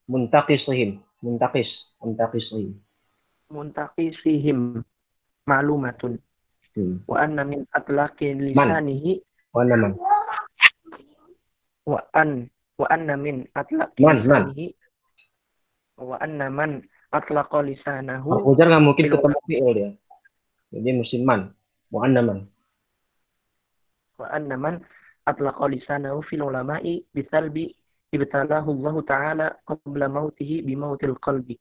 muntaqisihim ma'lumatun wa anna min atlaqi lisanihi wa anna man atlaqa lisanahu. Ujar nggak mungkin ketemu fi'il dia. Jadi mesti man. Wa anna man atlaqa lisanahu fil ulama'i bisalbi ibtalahu Allah Ta'ala qabla mautihi bimautil qalbi.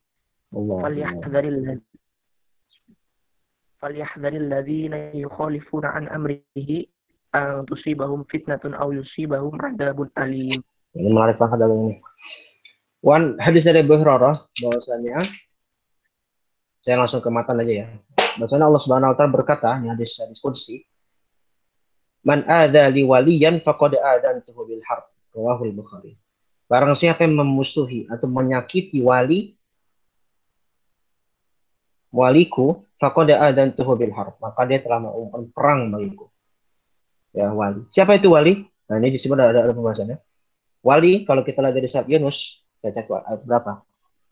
Falyahdharil ladzina yukhalifuna an amrihi an tusibahum fitnatun aw yusibahum adzabun alim. Ini menarik banget dalam ini. Wan hadis dari Abu Hurairah bahwasanya saya langsung ke matan aja ya. Bahwasanya Allah Subhanahu wa taala berkata, ini hadis qudsi, man adza li waliyan faqad adantuhu bil harb. Rawahul Bukhari. Barang siapa yang memusuhi atau menyakiti wali, waliku faqad adantuhu bil harb, maka dia telah mengumumkan perang bagiku. Ya, wali. Siapa itu wali? Nah, ini disebut ada pembahasannya. Wali, kalau kita lihat dari surat Yunus, saya cek ayat berapa.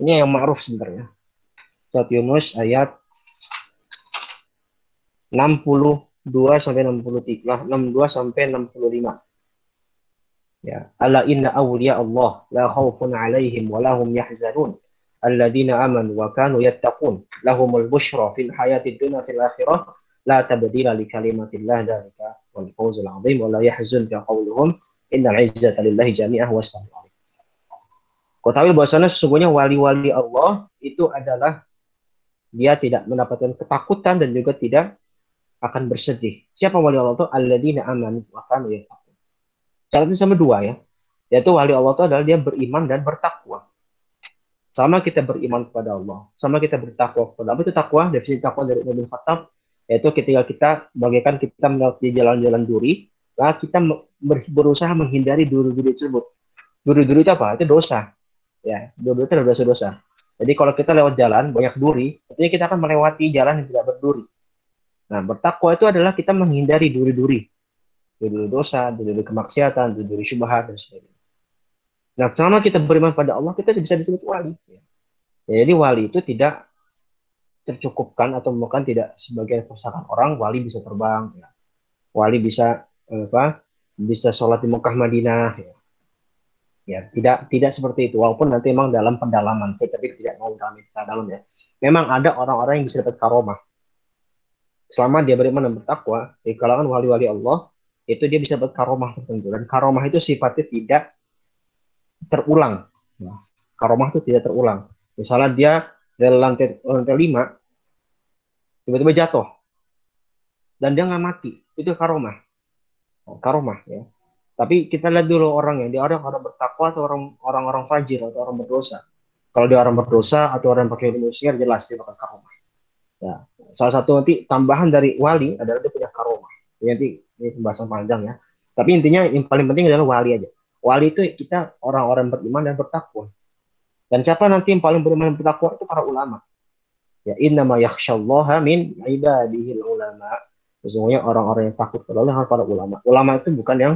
Ini yang ma'ruf sebenarnya. Surat Yunus ayat 62 sampai 63, 62 sampai 65. Ya, ala inna awliya Allah la khaufun alaihim wa lahum yahzanun alladzina amanu wa kanu yattaqun lahumul busyra fil hayatid dunya fil akhirah la tabdila li kalimatillah dzalika wal fawzul azim wa la yahzunka qawluhum innal izzata lillahi jami'ah wassalamu alaikum. Ketahui bahwasanya sesungguhnya wali-wali Allah itu adalah dia tidak mendapatkan ketakutan dan juga tidak akan bersedih. Siapa wali Allah itu? Alladzina amanu wa kanu yattaqun. Syaratnya sama dua ya, yaitu wali Allah itu adalah dia beriman dan bertakwa. Sama kita beriman kepada Allah, sama kita bertakwa kepada Allah. Itu takwa, definisi takwa dari Ibnu Khattab, yaitu ketika kita bagaikan kita melewati jalan-jalan duri, lah kita berusaha menghindari duri-duri tersebut. Duri-duri itu apa? Itu dosa. Ya, duri-duri itu adalah dosa-dosa. Jadi kalau kita lewat jalan banyak duri, artinya kita akan melewati jalan yang tidak berduri. Nah, bertakwa itu adalah kita menghindari duri-duri. Duri dosa, duri kemaksiatan, duri syubhat dan sebagainya. Nah, selama kita beriman pada Allah, kita bisa disebut wali. Ya, jadi wali itu tidak tercukupkan atau bukan tidak sebagai persamaan orang. Wali bisa terbang, ya. Wali bisa bisa sholat di Mekah Madinah. Ya, tidak seperti itu. Walaupun nanti memang dalam pendalaman, tapi tidak mau dalam ya. Memang ada orang-orang yang bisa dapat karomah. Selama dia beriman dan bertakwa, di kalangan wali-wali Allah, itu dia bisa dapat karomah tertentu. Dan karomah itu sifatnya tidak terulang. Nah, karomah itu tidak terulang. Misalnya dia dari lantai 5, tiba-tiba jatuh. Dan dia nggak mati. Itu karomah. Nah, karomah ya. Tapi kita lihat dulu orangnya. Dia orang bertakwa atau orang-orang fajir atau orang berdosa. Kalau dia orang berdosa atau orang pakai ilmu sihir, jelas dia bakal karomah. Ya. Salah satu nanti tambahan dari wali adalah dia punya karomah. Nanti ini pembahasan panjang ya. Tapi intinya yang paling penting adalah wali aja. Wali itu kita orang-orang beriman dan bertakwa. Dan siapa nanti yang paling beriman dan bertakwa itu para ulama. Ya, innama yakhsyallaha min ibadihil ulama. Sesungguhnya orang-orang yang takut kepada Allah adalah para ulama. Ulama itu bukan yang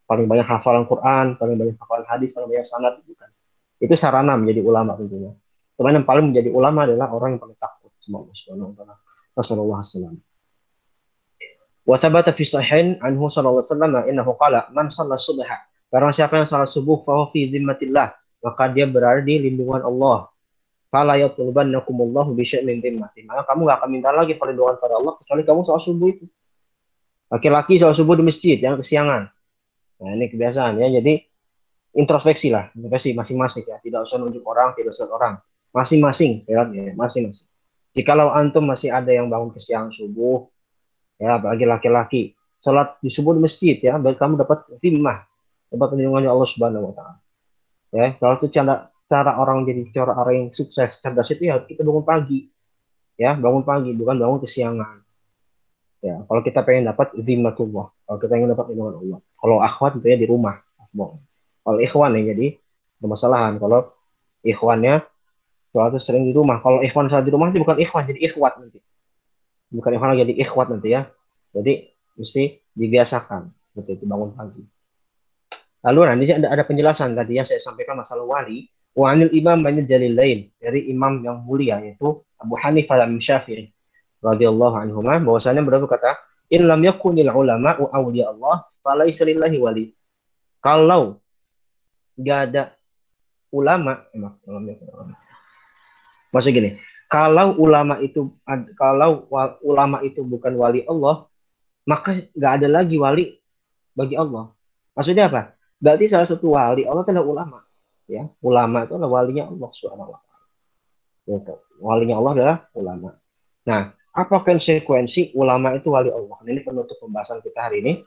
paling banyak hafalan Quran, paling banyak hafalan hadis, paling banyak sanad, bukan. Itu sarana menjadi ulama tentunya. Teman yang paling menjadi ulama adalah orang yang paling takut sama Allah Subhanahu wa taala. Wassallallahu alaihi wasallam. Wa thabata fi sahihain anhu sallallahu alaihi wasallam innahu qala man shalla subha, barang siapa yang salat subuh fa huwa fi zimmatillah, maka dia berada di lindungan Allah. Fala yatlubannakumullahu bi syai'in min zimmati, maka kamu enggak akan minta lagi perlindungan pada Allah kecuali kamu salat subuh itu. Laki-laki salat subuh di masjid, jangan kesiangan. Nah, ini kebiasaan ya. Jadi introspeksi lah, introspeksi masing-masing ya. Tidak usah nunjuk orang, tidak usah orang. Masing-masing, ya, masing-masing. Jikalau antum masih ada yang bangun kesiangan subuh, ya bagi laki-laki, sholat di subuh di masjid ya, baik kamu dapat zimmah, dapat perlindungannya Allah Subhanahu wa taala. Ya, kalau itu cara orang jadi cara orang yang sukses, cerdas itu ya kita bangun pagi. Ya, bangun pagi bukan bangun kesiangan. Ya, kalau kita pengen dapat zimmatullah, kalau kita ingin dapat perlindungan Allah. Kalau akhwat tentunya di rumah. Kalau ikhwan ya jadi permasalahan. Kalau ikhwannya sholat itu sering di rumah. Kalau ikhwan sholat di rumah itu bukan ikhwan, jadi ikhwat nanti. Bukan ikhwan lagi, jadi ikhwat nanti ya. Jadi mesti dibiasakan seperti itu bangun pagi. Lalu nanti ada penjelasan tadi yang saya sampaikan masalah wali. Wa anil imam banil jalilain, dari imam yang mulia yaitu Abu Hanifah dan Syafi'i radhiyallahu anhuma, bahwasanya beliau berkata, in lam yakunil ulama awliya Allah falaisa lillahi wali. Kalau enggak ada ulama, maksud gini, kalau ulama itu bukan wali Allah, maka nggak ada lagi wali bagi Allah. Maksudnya apa? Berarti salah satu wali Allah adalah ulama. Ya, ulama itu adalah walinya Allah Subhanahu wa taala. Walinya Allah adalah ulama. Nah, apa konsekuensi ulama itu wali Allah? Ini penutup pembahasan kita hari ini.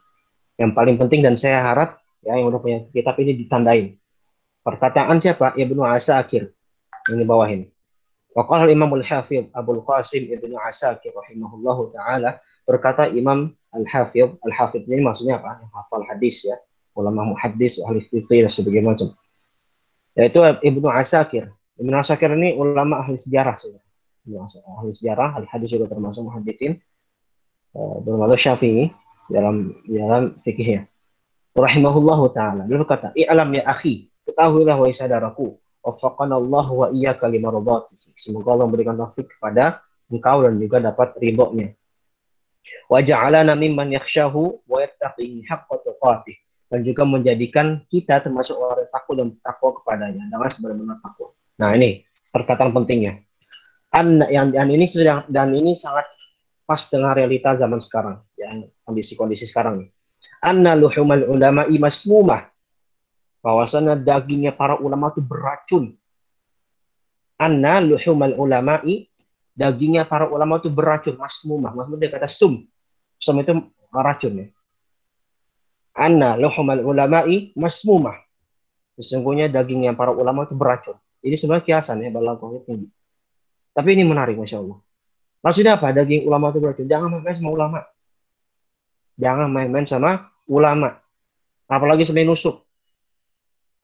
Yang paling penting dan saya harap ya yang udah punya kitab ini ditandain. Perkataan siapa? Ibnu Asakir. Ini bawahin. Waqala Imam Al-Hafidh Abul Qasim Ibnu Asakir rahimahullahu taala, berkata Imam Al-Hafidh ini maksudnya apa? Yang hafal hadis ya, ulama muhaddis, ahli fiqh dan sebagainya macam. Yaitu Ibnu Asakir. Ibnu Asakir ini ulama ahli sejarah sebenarnya. ahli sejarah, ahli hadis juga termasuk muhaddisin, termasuk Syafi'i dalam fikihnya. Rahimahullahu taala. Beliau berkata, "I'lam ya akhi, ketahuilah wahai saudaraku, waffaqanallahu wa iyyaka limaradatihi." Semoga Allah memberikan taufik kepada engkau dan juga dapat ridhonya. Wa ja'alana mimman yakhshahu wa yattaqihi haqqa tuqatih. Dan juga menjadikan kita termasuk orang takut dan takwa kepadanya dengan sebenar-benar takwa. Nah, ini perkataan pentingnya. Dan ini sangat pas dengan realita zaman sekarang, yang kondisi-kondisi sekarang. Anna luhumal ulama'i masmumah. Bahwasanya dagingnya para ulama itu beracun. Anna luhumal ulama'i, dagingnya para ulama itu beracun, masmumah. Maksudnya kata sum. Sum itu racun ya. Anna luhumal ulama'i masmumah. Sesungguhnya dagingnya para ulama itu beracun. Ini sebenarnya kiasan ya, balaghahnya tinggi. Tapi ini menarik, Masya Allah. Maksudnya apa? Daging ulama itu beracun. Jangan main-main sama ulama. Jangan main-main sama ulama. Apalagi sambil nusuk.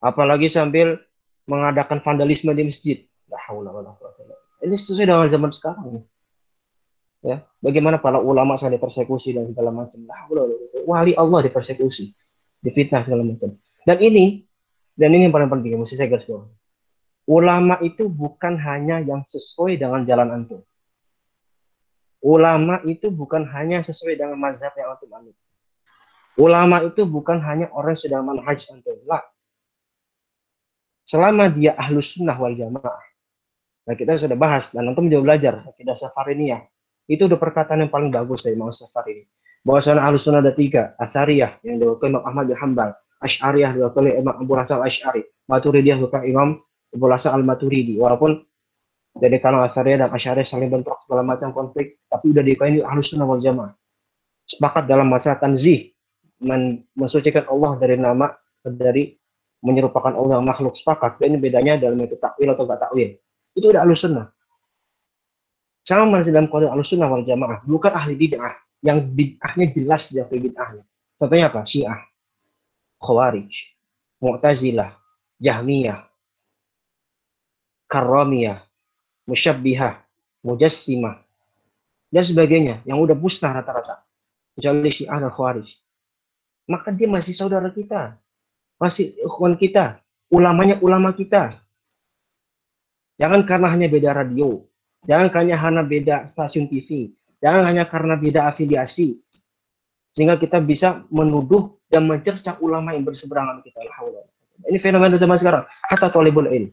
Apalagi sambil mengadakan vandalisme di masjid. Ini sesuai dengan zaman sekarang. Ya, bagaimana para ulama saya dipersekusi dan segala macam. Wali Allah dipersekusi, difitnah segala macam. Dan ini yang paling penting, mesti saya garis bawahi. Ulama itu bukan hanya yang sesuai dengan jalan antum. Ulama itu bukan hanya sesuai dengan mazhab yang antum anut. Ulama itu bukan hanya orang yang sedang manhaj antum. Lah. Selama dia ahlus sunnah wal jamaah. Nah, kita sudah bahas dan antum juga belajar akidah Safariniyah. Itu udah perkataan yang paling bagus dari Imam Safarini. Bahwasanya ahlus sunnah ada 3, Athariyah yang diwakili Imam Ahmad bin Hanbal, Asy'ariyah diwakili Imam Abu Hasan Al-Asy'ari, Maturidiyah diwakili Imam Abu Hasan Al-Maturidi. Walaupun dari kalangan Athariyah dan Asy'ariyah saling bentrok segala macam konflik, tapi udah dikaini ahlus sunnah wal jamaah. Sepakat dalam masalah tanzih, mensucikan Allah dari nama, dari menyerupakan Allah makhluk, sepakat. Dan ini bedanya dalam itu takwil atau enggak takwil. Itu udah ahlus sunnah. Sama dalam kode ahlus sunnah wal jamaah, bukan ahli bid'ah yang bid'ahnya jelas dia bid'ahnya. Contohnya apa? Syiah, Khawarij, Mu'tazilah, Jahmiyah, Karramiyah, Musyabbihah, Mujassimah, dan sebagainya yang udah musnah rata-rata. Kecuali Syiah dan Khawarij. Maka dia masih saudara kita, masih ikhwan kita, ulamanya ulama kita. Jangan karena hanya beda radio, jangan hanya beda stasiun TV, jangan hanya karena beda afiliasi, sehingga kita bisa menuduh dan mencerca ulama yang berseberangan kita. Ini fenomena zaman sekarang. Hatta thalibul ilm.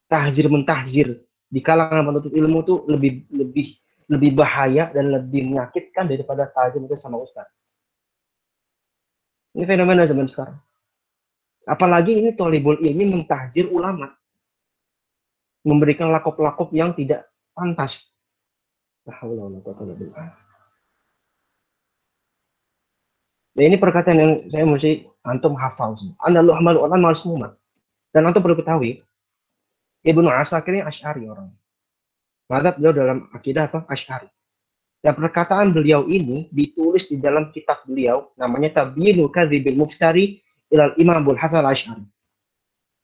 Tahzir mentahzir di kalangan penuntut ilmu itu lebih bahaya dan lebih menyakitkan daripada tahzir itu sama ustaz. Ini fenomena zaman sekarang. Apalagi ini thalibul ilmi mentahzir ulama, memberikan lakop-lakop yang tidak pantas. Nah, ini perkataan yang saya mesti antum hafal semua. Anallahu amalu ulama semua. Dan antum perlu ketahui, Ibnu Asakir ini Asy'ari orang. Madzhab beliau dalam akidah apa? Asy'ari. Dan perkataan beliau ini ditulis di dalam kitab beliau, namanya Tabyinul Kadzibil Muftari ilal Imam Abul Hasan Al-Asy'ari.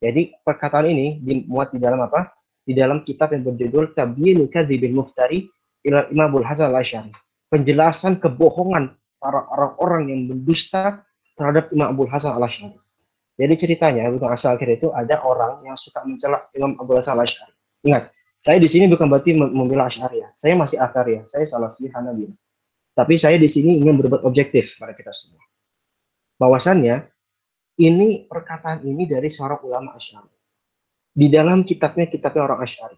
Jadi perkataan ini dimuat di dalam apa? Di dalam kitab yang berjudul Tabyinul Kadzibil Muftari ilal Imam Abul Hasan Al-Asy'ari. Penjelasan kebohongan para orang-orang yang mendusta terhadap Imam Abul Hasan Al-Asy'ari. Jadi ceritanya Ibnu Asakir itu ada orang yang suka mencela Imam Abul Hasan Al-Asy'ari. Ingat, saya di sini bukan berarti membela Asy'ariyah. Saya masih Athariyah, saya Salafiyah Hanabiyah. Tapi saya di sini ingin berbuat objektif pada kita semua. Bahwasannya ini perkataan ini dari seorang ulama Asy'ari. Di dalam kitabnya orang Asy'ari.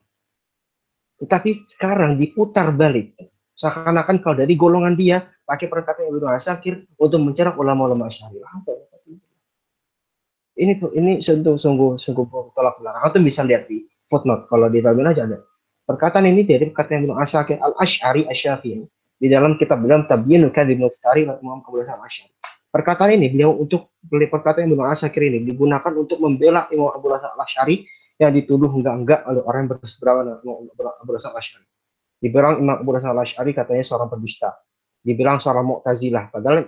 Tetapi sekarang diputar balik. Seakan-akan kalau dari golongan dia pakai perkataan Ibnu Asakir untuk mencerah ulama-ulama Asy'ari. Ini sungguh tolak belakang. Atau bisa lihat di footnote kalau di dalam aja ada. Perkataan ini dari perkataan Ibnu Asakir Al-Asy'ari Asy-Syafi'i di dalam kitab beliau Tabyinul Kadzibil Muftari Imam Abu Hasan Al-Asy'ari. Perkataan ini perkataan Ibnu Asakir ini digunakan untuk membela Imam Abu Hasan Al-Asy'ari yang dituduh enggak oleh orang yang berseberangan dengan Abu Hasan Al-Asy'ari. Dibilang Imam Abu Hasan Al-Asy'ari katanya seorang pendusta. Dibilang seorang Mu'tazilah, padahal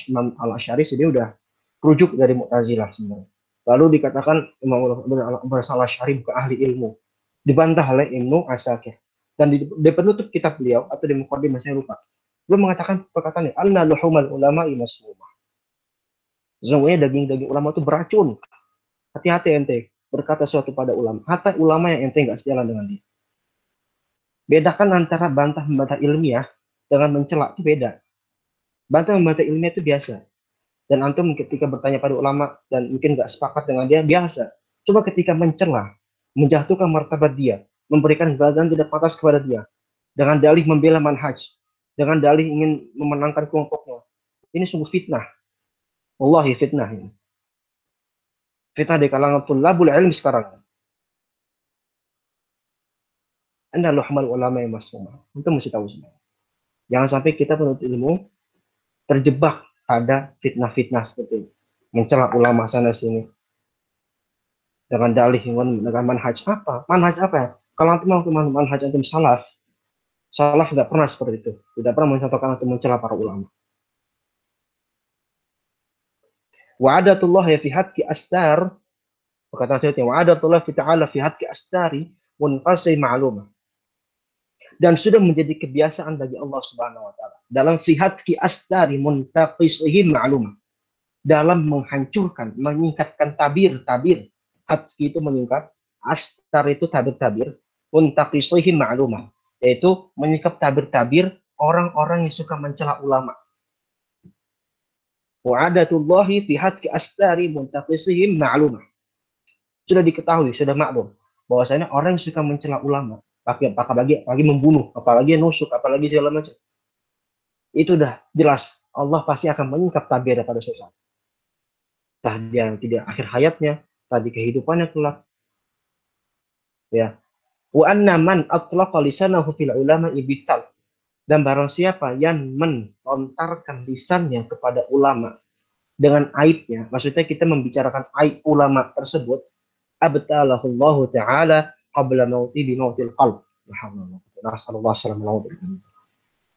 Imam Al-Asy'ari sendiri udah rujuk dari Mu'tazilah sebenarnya. Lalu dikatakan Imam Abu Hasan Al-Asy'ari bukan ahli ilmu. Dibantah oleh Ibnu Asakir. Dan di penutup kitab beliau, atau di mukadimah saya lupa, beliau mengatakan perkataan ini, anna luhumal ulama'i masmumah. Sesungguhnya daging-daging ulama itu beracun. Hati-hati ente berkata sesuatu pada ulama. Hatta ulama yang ente nggak sejalan dengan dia. Bedakan antara bantah membantah ilmiah dengan mencela itu beda. Bantah membantah ilmiah itu biasa. Dan antum ketika bertanya pada ulama dan mungkin nggak sepakat dengan dia, biasa. Coba ketika mencela, menjatuhkan martabat dia, memberikan badan tidak pantas kepada dia, dengan dalih membela manhaj, dengan dalih ingin memenangkan kelompoknya. Ini sungguh fitnah. Wallahi fitnah ini. Fitnah di kalangan tulabul ilmi sekarang. Anda luhmal ulama yang masmumah. Itu mesti tahu semua. Jangan sampai kita penuntut ilmu terjebak pada fitnah-fitnah seperti ini. Mencela ulama sana sini. Dengan dalih, dengan manhaj apa? Manhaj apa ya? Kalau antum mau manhaj antum salaf, salaf tidak pernah seperti itu. Tidak pernah mencontohkan antum mencela para ulama. Wa'adatullah ya fi hadki astar. Perkataan saya, wa'adatullah fi ta'ala fi hadki astari munqasi ma'lumah. Dan sudah menjadi kebiasaan bagi Allah Subhanahu wa taala dalam fi hadki astari muntaqisihi ma'lumah. Dalam menghancurkan, menyingkatkan tabir-tabir. Hadki itu menyingkat, astar itu tabir-tabir, muntaqisihi ma'lumah. Yaitu menyingkap tabir-tabir orang-orang yang suka mencela ulama. Wa'adatullahi fi hadki astari muntaqisihi ma'lumah. Sudah diketahui, sudah maklum bahwasanya orang yang suka mencela ulama, apalagi membunuh, apalagi nusuk, apalagi segala macam, itu udah jelas Allah pasti akan menyingkap tabir pada sesuatu. Entah dia tidak akhir hayatnya, tadi kehidupannya kelak. Ya. Wa anna man atlaqa lisanahu fil ulama ibital. Dan barang siapa yang melontarkan lisannya kepada ulama dengan aibnya, maksudnya kita membicarakan aib ulama tersebut, abtalahullahu ta'ala qabla mauti bi mautil qalb.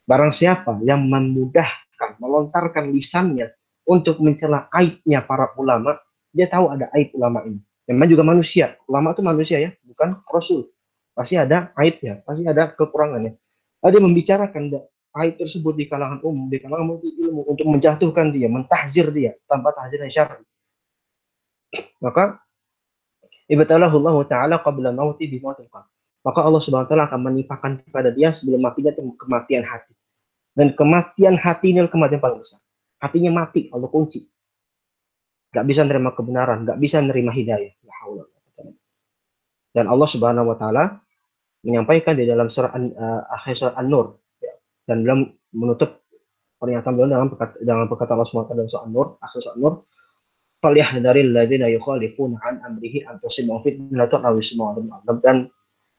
Barang siapa yang memudahkan, melontarkan lisannya untuk mencela aibnya para ulama, dia tahu ada aib ulama ini. Memang juga manusia, ulama itu manusia ya, bukan rasul. Pasti ada aibnya, pasti ada kekurangannya. Dia membicarakan aib tersebut di kalangan umum, di kalangan ilmu untuk menjatuhkan dia, mentahzir dia tanpa tahzir yang syar'i. Maka ibtalahullahu ta'ala qabla mauti bi mautil qalb. Maka Allah Subhanahu wa taala akan menimpakan kepada dia sebelum matinya itu kematian hati. Dan kematian hati ini adalah kematian paling besar. Hatinya mati, Allah kunci. Gak bisa menerima kebenaran, gak bisa menerima hidayah. Dan Allah Subhanahu wa taala menyampaikan di dalam surah akhir surah An-Nur, dan dalam menutup pernyataan beliau dengan perkataan Allah Subhanahu wa taala dalam surah An-Nur, akhir surah An-Nur, falyahdharil ladzina yukhalifuna an amrihi an tusibahum fitnatun aw yusibahum adzab. Dan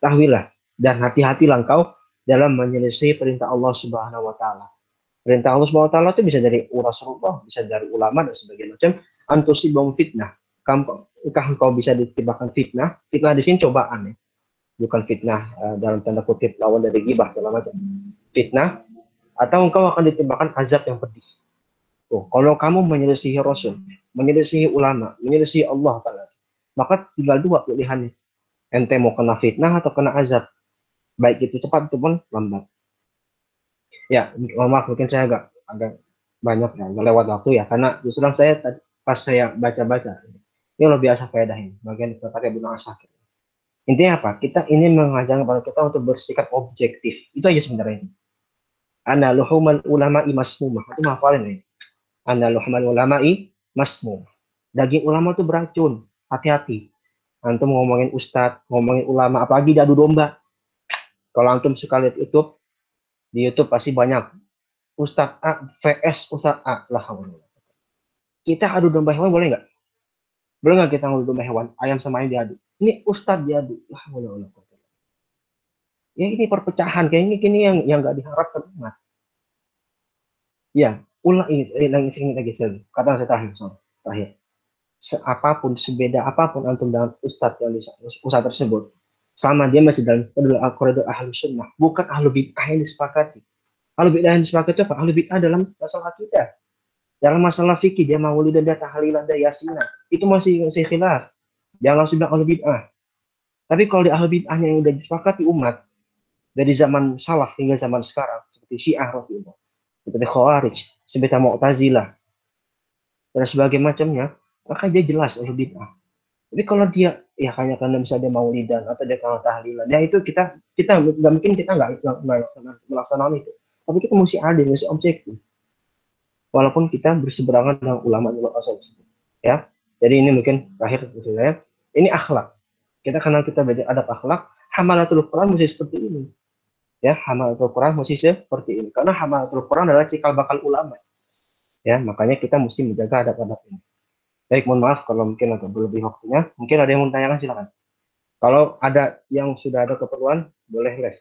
tahuilah dan hati-hatilah engkau dalam menyelisih perintah Allah Subhanahu wa taala. Perintah Allah Subhanahu wa taala itu bisa dari Rasulullah, bisa dari ulama dan sebagainya macam, an tusibahum fitnah. Engkau bisa ditimpakan fitnah. Fitnah di sini cobaan ya. Bukan fitnah dalam tanda kutip lawan dari ghibah segala macam. Fitnah atau engkau akan ditimpakan azab yang pedih. Kalau kamu menyelisihi Rasul, menyelisihi ulama, menyelisihi Allah Ta'ala, maka tinggal dua pilihannya. Ente mau kena fitnah atau kena azab. Baik itu cepat ataupun lambat. Ya, maaf mungkin saya agak banyak ya, lewat waktu ya, karena justru saya pas saya baca-baca, ini luar biasa faedahin, bagian pakai Ibnu Asakir. Intinya apa? Kita ini mengajarkan kepada kita untuk bersikap objektif. Itu aja sebenarnya. Ana luhumal ulama'i masmumah. Itu hafalin nih. Ana luhumal ulama'i masmumah. Daging ulama itu beracun. Hati-hati. Antum ngomongin ustadz, ngomongin ulama, apalagi diadu domba. Kalau antum suka lihat YouTube, di YouTube pasti banyak. Ustadz A vs Ustadz A. Lah, kita adu domba hewan boleh nggak? Boleh nggak kita adu domba hewan? Ayam sama ayam diadu. Ini ustadz diadu. Lah, boleh. Ya ini perpecahan, kayaknya ini yang nggak diharapkan umat. Ya, ulang ini lagi kata saya terakhir. Apapun, sebeda apapun antum dengan ustadz tersebut, selama dia masih dalam koridor ahlu sunnah, bukan ahlu bid'ah yang disepakati. Ahlu bid'ah yang disepakati itu apa? Ahlu bid'ah dalam masalah akidah. Dalam masalah fikih, dia maulidan, dia tahlilan, dia yasinan. Itu masih khilaf. Jangan langsung bilang ahlu bid'ah. Tapi kalau di ahli bid'ahnya yang udah disepakati umat dari zaman salaf hingga zaman sekarang, seperti Syiah Rafidhah, seperti Khawarij, seperti Mu'tazilah dan sebagainya macamnya, maka dia jelas ahli bid'ah. Tapi kalau dia ya kayak karena misalnya dia maulidan atau dia kalau tahlilan, ya itu kita nggak mungkin kita nggak melaksanakan itu. Tapi kita mesti adil, mesti objektif. Walaupun kita berseberangan dengan ulama tersebut. Ya, jadi ini mungkin terakhir saya. Ini akhlak. Kita kenal kita belajar adab akhlak. Hamalatul Quran mesti seperti ini. Ya, hamalatul Quran mesti seperti ini. Karena hamalatul Quran adalah cikal bakal ulama. Ya, makanya kita mesti menjaga adab-adab ini. Baik, mohon maaf kalau mungkin agak berlebih waktunya. Mungkin ada yang mau tanyakan, silakan. Kalau ada yang sudah ada keperluan, boleh live.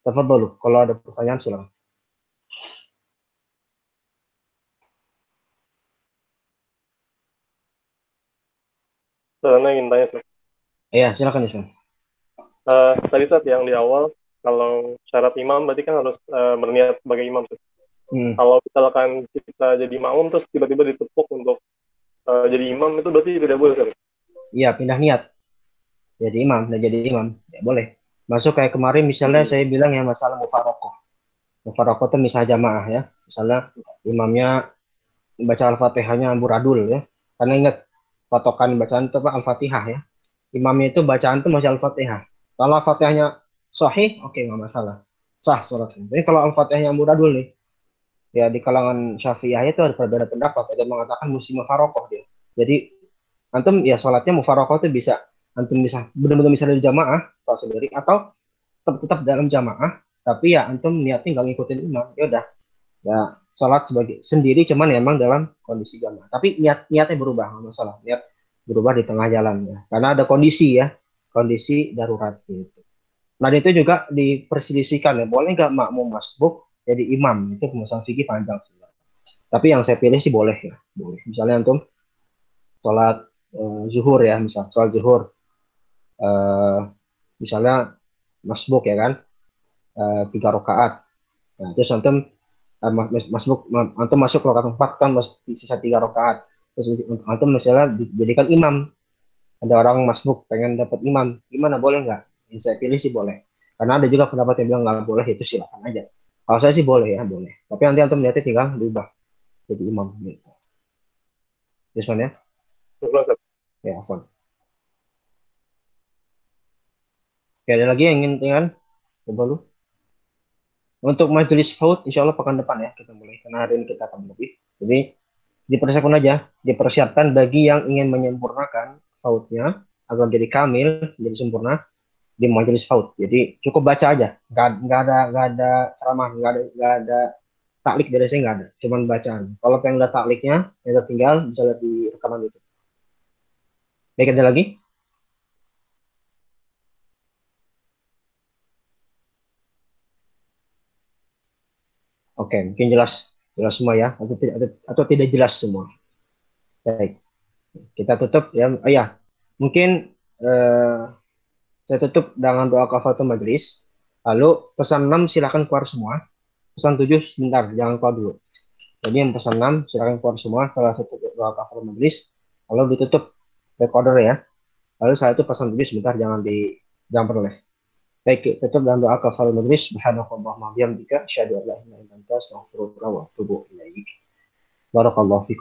Tafadhalu, kalau ada pertanyaan silakan. Saya ingin tanya, Ustaz. Iya, silakan Islam. Tadi saat yang di awal, kalau syarat imam berarti kan harus berniat sebagai imam. Kalau misalkan kita jadi makmum terus tiba-tiba ditepuk untuk jadi imam, itu berarti tidak boleh, Ustaz? Iya, pindah niat. Jadi imam, dan jadi imam. Ya boleh. Masuk kayak kemarin misalnya saya bilang yang masalah mufarokoh. Mufarokoh itu misalnya jamaah ya. Misalnya imamnya baca Al-Fatihahnya amburadul ya. Karena ingat, patokan bacaan itu Al-Fatihah ya. Imamnya itu bacaan itu masih Al-Fatihah. Kalau Al-Fatihahnya sahih, oke, nggak masalah. Sah sholatnya. Jadi kalau Al-Fatihahnya amburadul nih, ya di kalangan Syafi'iyah itu ada perbedaan pendapat. Ada yang mengatakan mesti mufarokoh dia. Jadi antum ya sholatnya mufarokoh itu bisa antum bisa benar-benar bisa dari jamaah sholat sendiri atau tetap dalam jamaah tapi ya antum niatnya nggak ngikutin imam, ya udah ya sholat sebagai sendiri cuman ya emang dalam kondisi jamaah tapi niatnya berubah, nggak masalah, niat berubah di tengah jalan ya karena ada kondisi darurat gitu. Nah itu juga diperselisihkan ya, boleh nggak makmum masbuk jadi imam, itu permasalahan fikih panjang sebenarnya. Tapi yang saya pilih sih boleh ya, boleh. Misalnya antum sholat zuhur ya, misal sholat zuhur misalnya masbuk ya kan, 3 rakaat. Nah, terus antum masuk rakaat 4 kan sisa 3 rakaat. Terus antum misalnya dijadikan imam. Ada orang masbuk pengen dapat imam, gimana, boleh nggak? Yang saya pilih sih boleh. Karena ada juga pendapat yang bilang nggak boleh, itu silakan aja. Kalau saya sih boleh ya, boleh. Tapi nanti antum lihatnya tinggal diubah jadi imam gitu. Terus ya? Ya, apa? Oke, ada lagi yang ingin tinggal? Coba lu. Untuk majelis FAUD, insya Allah pekan depan ya kita mulai. Karena hari ini kita akan lebih. Jadi dipersiapkan bagi yang ingin menyempurnakan FAUD-nya agar jadi kamil, jadi sempurna di majelis FAUD. Jadi cukup baca aja, nggak ada ceramah, nggak ada taklik dari saya, nggak ada, cuman bacaan. Kalau pengen lihat takliknya, ya tinggal bisa lihat di rekaman itu. Baik, ada lagi? Oke, mungkin jelas semua ya, atau tidak jelas semua. Baik, kita tutup ya. Oh ya, mungkin saya tutup dengan doa kafaratul majelis. Lalu pesan 6 silakan keluar semua. Pesan 7 sebentar, jangan keluar dulu. Jadi yang pesan 6 silakan keluar semua. Salah satu doa kafaratul majelis. Lalu ditutup recorder ya. Lalu saya itu pesan 7 sebentar, jangan perlu. Baik, tutup dengan doa kafaratul majelis. Subhanakallahumma wa bihamdika asyhadu an la ilaha illa anta astaghfiruka wa atubu ilaik. Barakallahu fikum.